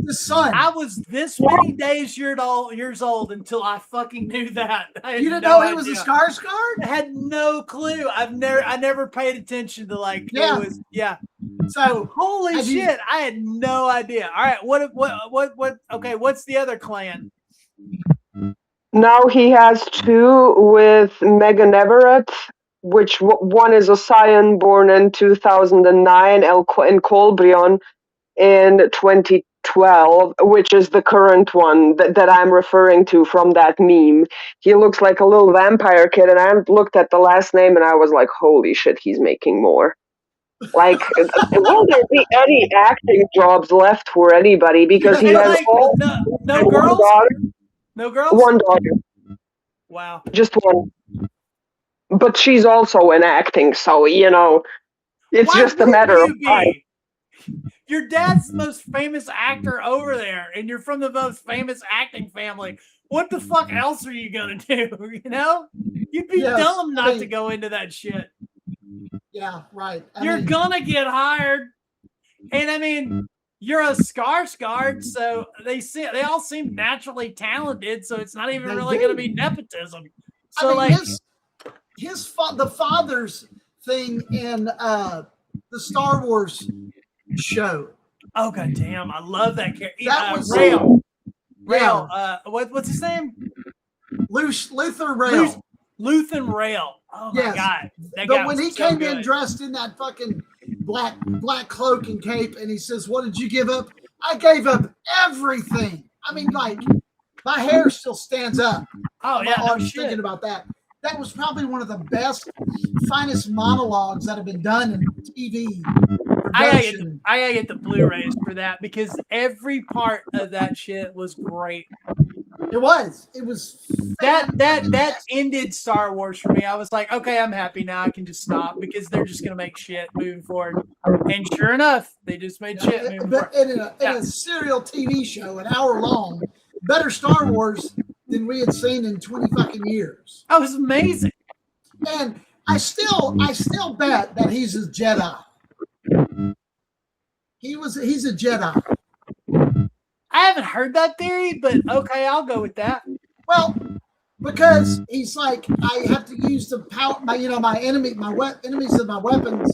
The son. I was this many years old until I fucking knew that. You didn't know he was a Skarsgård? I had no clue. I never paid attention to like who was. Yeah. So holy shit, I had no idea. All right, what? Okay, what's the other clan? Now he has 2 with Megan Everett, which one is a scion born in 2009, and Colbrion in 2012, which is the current one that I'm referring to from that meme. He looks like a little vampire kid, and I looked at the last name and I was like, holy shit, he's making more. Like, will there be any acting jobs left for anybody? Because he has like, no girls? No girls? One daughter, Wow. just one. But she's also in acting, so it's Why just a wouldn't matter of you time. be? Your dad's the most famous actor over there, and you're from the most famous acting family. What the fuck else are you gonna do? You'd be dumb not to go into that shit. Yeah, right. You're gonna get hired, and I mean, you're a Skarsgård, so they all seem naturally talented. So it's not even really gonna be nepotism. So the father's thing in the Star Wars show. Oh god damn, I love that character. That was Rail. Yeah. What's his name? Luther Rail. Luthen Rail. Oh my god. But when he came in dressed in that fucking black cloak and cape, and he says, "What did you give up?" I gave up everything. I mean, like, my hair still stands up. Oh yeah, I was thinking about that. That was probably one of the best, finest monologues that have been done in TV. I gotta get the Blu-rays for that because every part of that shit was great. It was that ended Star Wars for me. I was like, okay, I'm happy now. I can just stop because they're just gonna make shit moving forward. And sure enough, they just made shit moving forward. In a serial TV show, an hour long, better Star Wars than we had seen in 20 fucking years. That was amazing. And I still bet that he's a Jedi. He's a Jedi. I haven't heard that theory, but okay, I'll go with that. Well, because he's like, I have to use the power, my enemies of my weapons,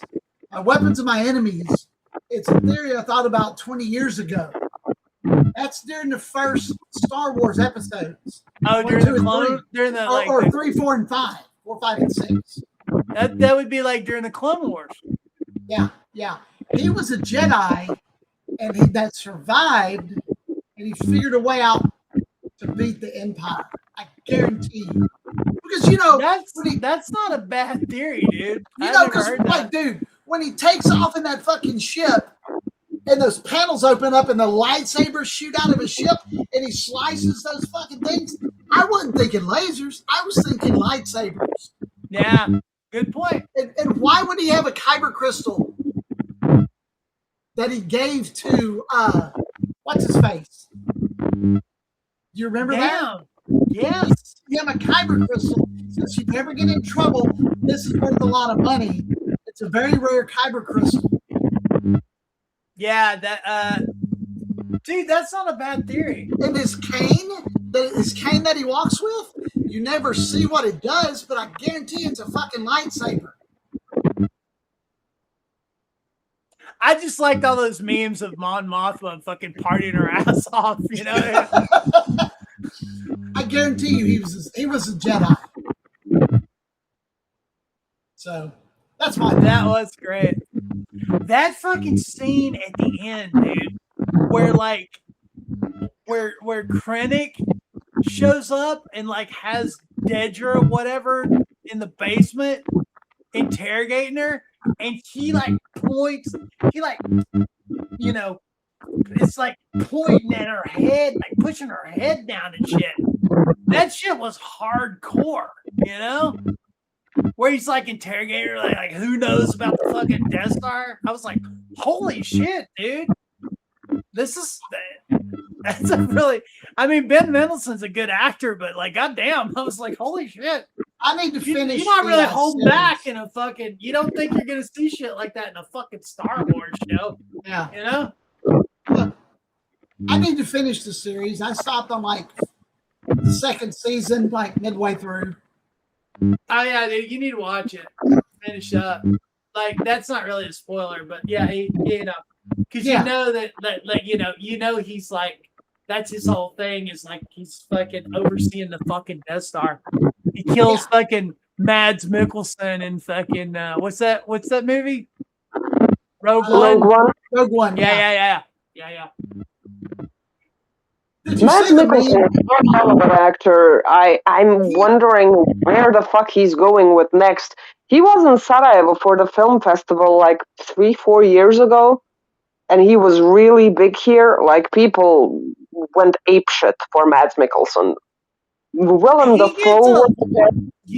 weapons of my enemies. It's a theory I thought about 20 years ago. That's during the first Star Wars episodes. Oh, during the 3, 4, and 5, 4, 5, and 6. That would be like during the Clone Wars. Yeah. He was a Jedi, and that survived, and he figured a way out to beat the Empire. I guarantee you. Because that's not a bad theory, dude. Dude, when he takes off in that fucking ship, and those panels open up, and the lightsabers shoot out of his ship, and he slices those fucking things. I wasn't thinking lasers. I was thinking lightsabers. Yeah, good point. And why would he have a kyber crystal that he gave to what's his face? Do you remember that? Yes. You have a kyber crystal. Since you never get in trouble, this is worth a lot of money. It's a very rare kyber crystal. Yeah, dude, that's not a bad theory. And his cane that he walks with, you never see what it does, but I guarantee it's a fucking lightsaber. I just liked all those memes of Mon Mothma fucking partying her ass off, I guarantee you he was a Jedi. So that's my that was great. That fucking scene at the end, dude, where Krennic shows up and has Dedra whatever in the basement interrogating her, and he points, it's pointing at her head, pushing her head down and shit. That shit was hardcore, where he's interrogating her, who knows about the fucking Death Star? I was like, holy shit, dude. That's a really, Ben Mendelsohn's a good actor, but goddamn, I was like, holy shit. I need to finish. You're not really holding back in a fucking, you don't think you're going to see shit like that in a fucking Star Wars show. Yeah. I need to finish the series. I stopped on the second season, midway through. Oh yeah, dude, you need to watch it. Finish up. That's not really a spoiler, but yeah, because you know that he's that's his whole thing is he's fucking overseeing the fucking Death Star. He kills fucking Mads Mikkelsen in fucking what's that movie? Rogue One. Rogue One. Yeah. Mads Mikkelsen is a hell of an actor. I'm wondering where the fuck he's going with next. He was in Sarajevo for the film festival 3-4 years ago, and he was really big here. People went apeshit for Mads Mikkelsen. Willem He gets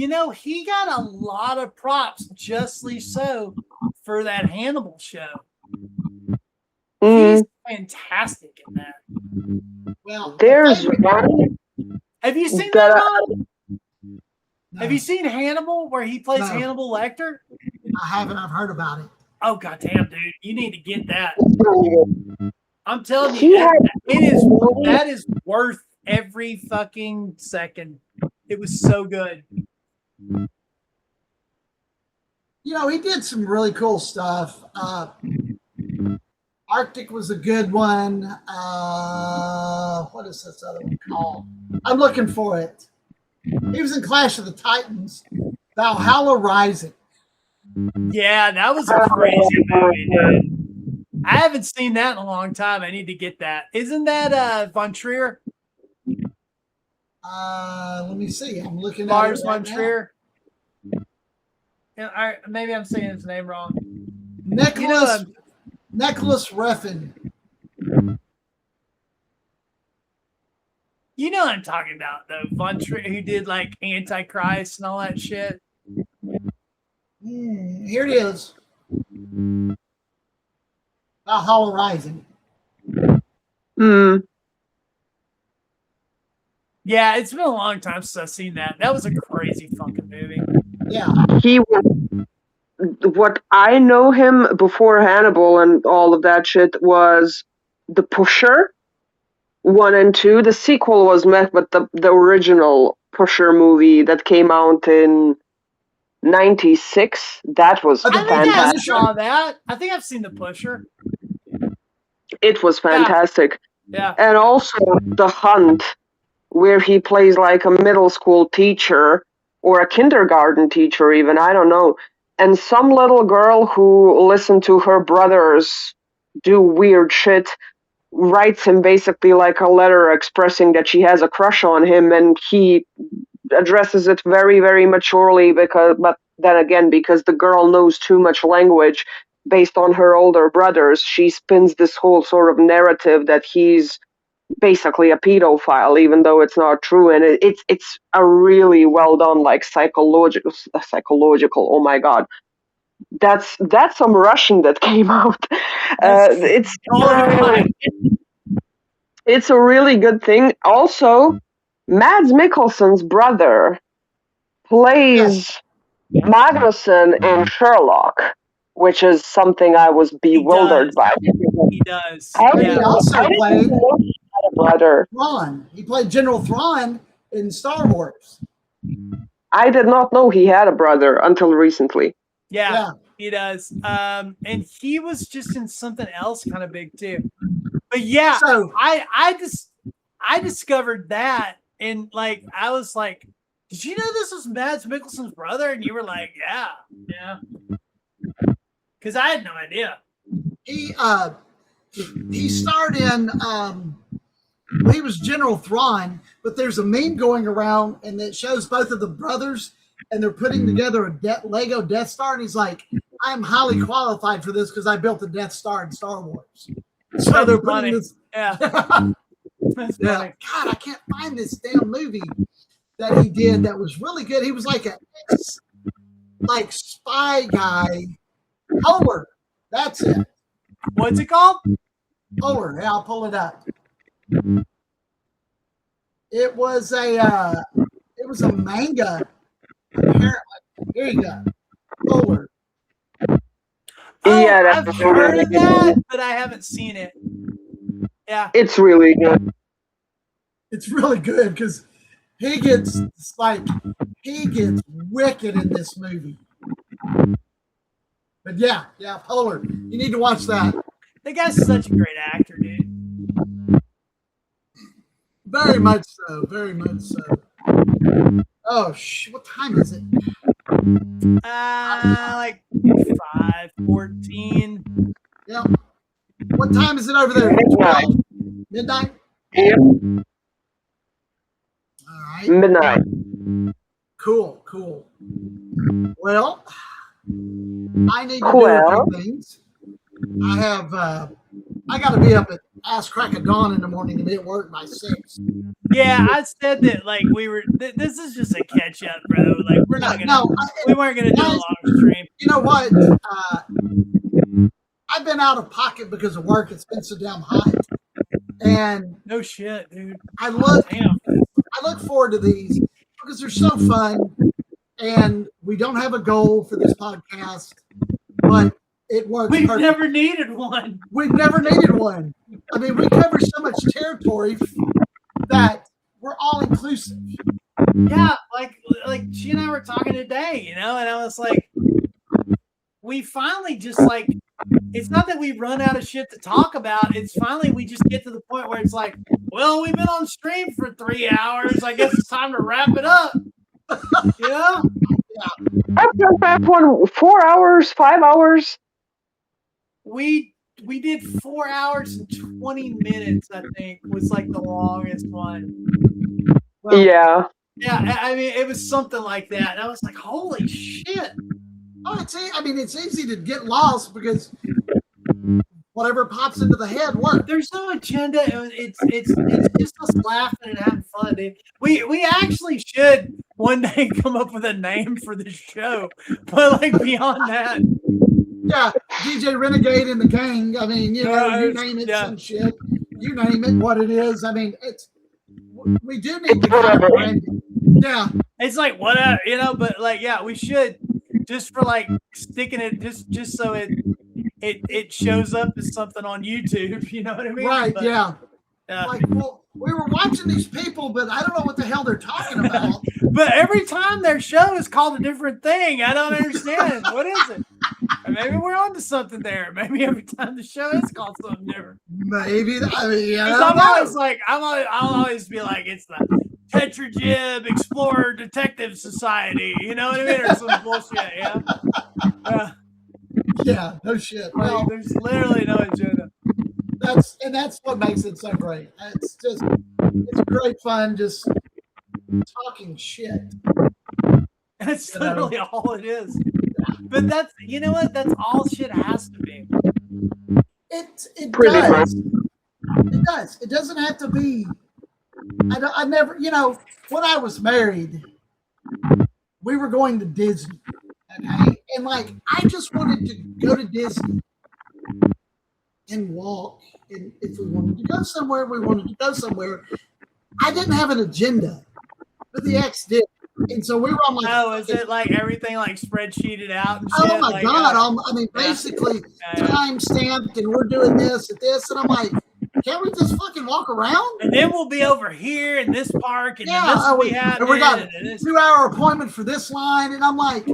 Dafoe. he got a lot of props, justly so, for that Hannibal show. He's fantastic in that. Well, There's one Have you seen that that, I, Ron? Have you seen Hannibal, where he plays No. Hannibal Lecter? I haven't. I've heard about it. Oh goddamn, dude! You need to get that. he I'm telling you, had that is worth every fucking second. It was so good. You know, he did some really cool stuff. Arctic was a good one. What is this other one called? I'm looking for it. He was in Clash of the Titans, Valhalla Rising. Yeah, that was a crazy movie, dude. I haven't seen that in a long time. I need to get that. Isn't that Von Trier? Let me see. I'm looking Lars at it Von right Trier. Yeah, maybe I'm saying his name wrong. now. Nicholas Refn. You know what I'm talking about, though. Von Trier, who did like Antichrist and all that shit. Here it is. Valhalla Rising. Yeah, it's been a long time since I've seen that. That was a crazy fucking movie. Yeah. he what I know him before Hannibal and all of that shit was The Pusher 1 and 2. The sequel was met with the original Pusher movie that came out in 96. That was Oh, the I think I fantastic. saw that. I think I've seen The Pusher. It was fantastic. Yeah. And also The Hunt, where he plays like a middle school teacher or a kindergarten teacher even, I don't know. And some little girl who listened to her brothers do weird shit writes him basically like a letter expressing that she has a crush on him, and he addresses it very, very maturely but then again, because the girl knows too much language based on her older brothers, she spins this whole sort of narrative that he's basically a pedophile, even though it's not true. And it's a really well done, like psychological. Oh my god, that's some Russian that came out. It's a really good thing. Also, Mads Mikkelsen's brother plays Magnuson in Sherlock, which is something I was bewildered by. He does. He also played brother. Thrawn. He played General Thrawn in Star Wars. I did not know he had a brother until recently. Yeah. He does. And he was just in something else kind of big too. But yeah, so I discovered that, and like I was like, did you know this was Mads Mikkelsen's brother? And you were like, yeah. Because I had no idea. He starred in he was General Thrawn, but there's a meme going around and it shows both of the brothers and they're putting together a Lego Death Star, and he's like, I'm highly qualified for this because I built the Death Star in Star Wars. So they're putting this. Yeah. God, I can't find this damn movie that he did that was really good. He was like a spy guy. Polar. That's it. What's it called? Polar. Yeah, I'll pull it up. It was a manga. Apparently. Here you go. Polar. I've heard of that, but I haven't seen it. Yeah. It's really good. It's really good because he gets wicked in this movie. But yeah, Polar. You need to watch that. The guy's such a great actor, dude. Very much so. Very much so. Oh, what time is it? Like 5:14. Yeah. What time is it over there? Midnight? Yeah. All right. Midnight. Cool. Well, I need to do a few things. I got to be up at ass crack of dawn in the morning to be at work by 6. Yeah, I said that like we were. This is just a catch up, bro. Like we're not gonna. We weren't gonna do a long stream. You know what? I've been out of pocket because of work. It's been so damn hot, and no shit, dude. I look forward to these because they're so fun, and we don't have a goal for this podcast, but it works. We've never needed one. We've never needed one. I mean, we cover so much territory that we're all inclusive. Yeah, like she and I were talking today, you know, and I was like, we finally just like, it's not that we run out of shit to talk about. It's finally we just get to the point where it's like, well, we've been on stream for 3 hours. I guess it's time to wrap it up. You know? Yeah. I've done that one 4 hours, 5 hours. We did 4 hours and 20 minutes, I think, was like the longest one. Well, yeah. Yeah, I mean, it was something like that. And I was like, holy shit. Oh, it's easy to get lost because whatever pops into the head works. There's no agenda. It's just us laughing and having fun, dude. We actually should one day come up with a name for the show. But like beyond that. Yeah, DJ Renegade and the gang. I mean, you know, you name it, some shit. You name it, what it is. I mean, we do need to kind of brand it. Yeah. It's like whatever, you know, but like, yeah, we should just for like sticking it just so it shows up as something on YouTube. You know what I mean? Right. But, yeah. Like, well, we were watching these people, but I don't know what the hell they're talking about. But every time their show is called a different thing, I don't understand. What is it? Or maybe we're onto something there. Maybe every time the show is called something different. Maybe. I mean, yeah. I'll always be like, it's the Tetrajib Explorer Detective Society. You know what I mean? Or some bullshit. Yeah. Yeah. No shit. Well, there's literally no agenda. That's what makes it so great. It's great fun just talking shit. That's literally all it is. But that's, you know what? That's all shit has to be. It does. It does. It doesn't have to be. I never, you know, when I was married, we were going to Disney. Okay? And like, I just wanted to go to Disney and walk. And if we wanted to go somewhere, we wanted to go somewhere. I didn't have an agenda, but the ex did. And so we were on like, oh, is it like everything like spreadsheeted out and shit? Oh my like, God. I mean, basically time stamped and we're doing this and this. And I'm like, can't we just fucking walk around? And then we'll be over here in this park and then this will be happening. And we got a 2-hour appointment for this line. And I'm like,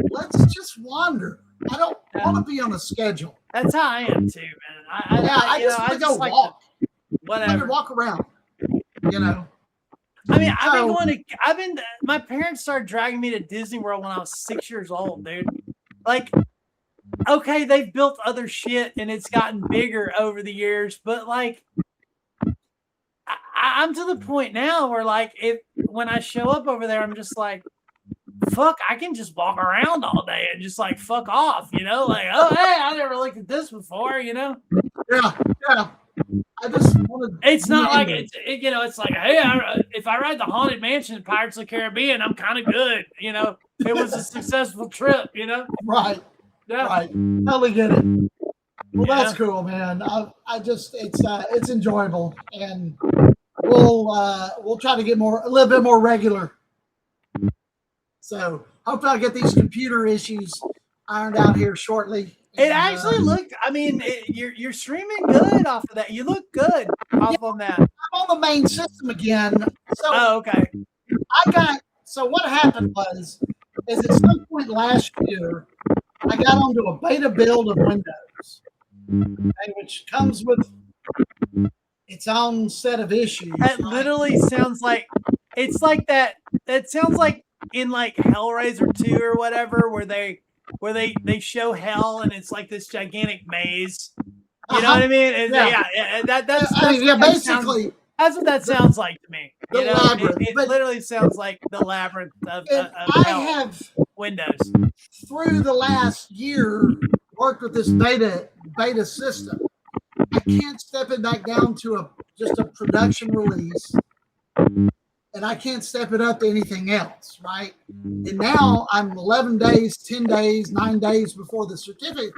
let's just wander. I don't want to be on a schedule. That's how I am too, man. I just want to go walk. Whatever. Walk around. You know. I mean, my parents started dragging me to Disney World when I was 6 years old, dude. Like, okay, they've built other shit and it's gotten bigger over the years, but like, I'm to the point now where like, when I show up over there, I'm just like, fuck, I can just walk around all day and just like fuck off, you know? Like, oh, hey, I never looked at this before, you know? Yeah. I just want to. It's not like you know. It's like, hey, if I ride the Haunted Mansion in Pirates of the Caribbean, I'm kind of good. You know, it was a successful trip. You know, right? Yeah, right. Totally get it. Well, that's cool, man. I just it's enjoyable, and we'll try to get a little bit more regular. So hopefully I'll get these computer issues ironed out here shortly. It actually looked. I mean, you're streaming good off of that. You look good off on that. I'm on the main system again. So okay. So what happened is at some point last year, I got onto a beta build of Windows, which comes with its own set of issues. That literally sounds like it's like that. That sounds like in like Hellraiser 2 or whatever, where they show hell and it's like this gigantic maze. You know what I mean? And basically that's what that sounds like to me. The labyrinth. It literally sounds like the labyrinth of I have Windows. Through the last year worked with this beta system, I can't step it back down to just a production release, and I can't step it up to anything else, right? And now I'm 11 days, 10 days, 9 days before the certificates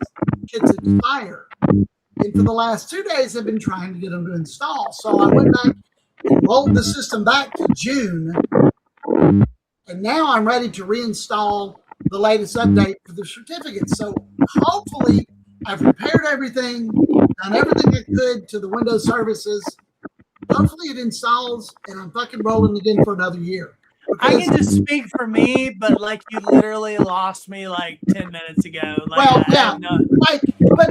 expire. And for the last 2 days, I've been trying to get them to install. So I went back and rolled the system back to June, and now I'm ready to reinstall the latest update for the certificates. So hopefully I've repaired everything, done everything I could to the Windows services. Hopefully it installs, and I'm fucking rolling again for another year. I can just speak for me, but like you literally lost me like 10 minutes ago. Like, well, yeah, but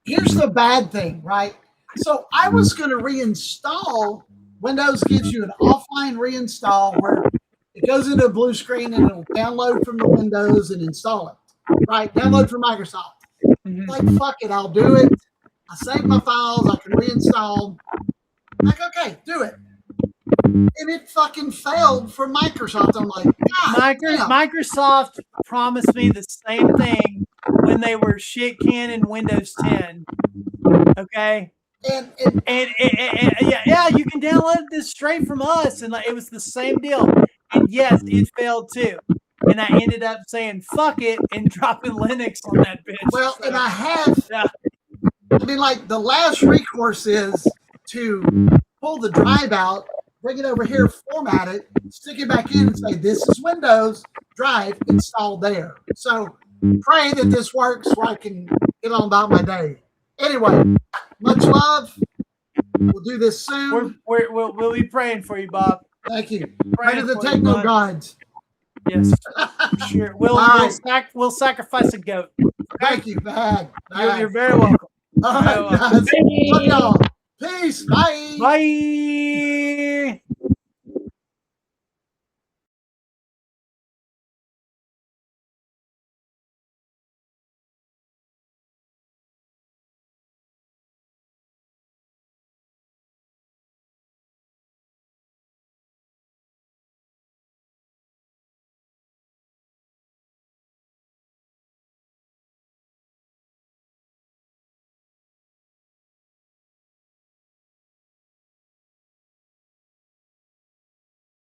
here's the bad thing, right? So I was going to reinstall. Windows gives you an offline reinstall where it goes into a blue screen and it'll download from the Windows and install it, right? Download from Microsoft. Like, fuck it, I'll do it. I save my files, I can reinstall. Like, okay, do it. And it fucking failed for Microsoft. I'm like, Microsoft promised me the same thing when they were shit canning Windows 10. Okay. And yeah, you can download this straight from us, and like, it was the same deal. And yes, it failed too. And I ended up saying fuck it and dropping Linux on that bitch. Well, so, and I have. Yeah. I mean, like, the last recourse is to pull the drive out, bring it over here, format it, stick it back in, and say, this is Windows drive installed there. So pray that this works where I can get on about my day. Anyway, much love. We'll do this soon. We'll be praying for you, Bob. Thank you. Pray to the techno gods. Yes, sure. We'll sacrifice a goat. Thank you. Bad. You're very welcome. All right, guys. Love y'all. Peace. Bye. Bye.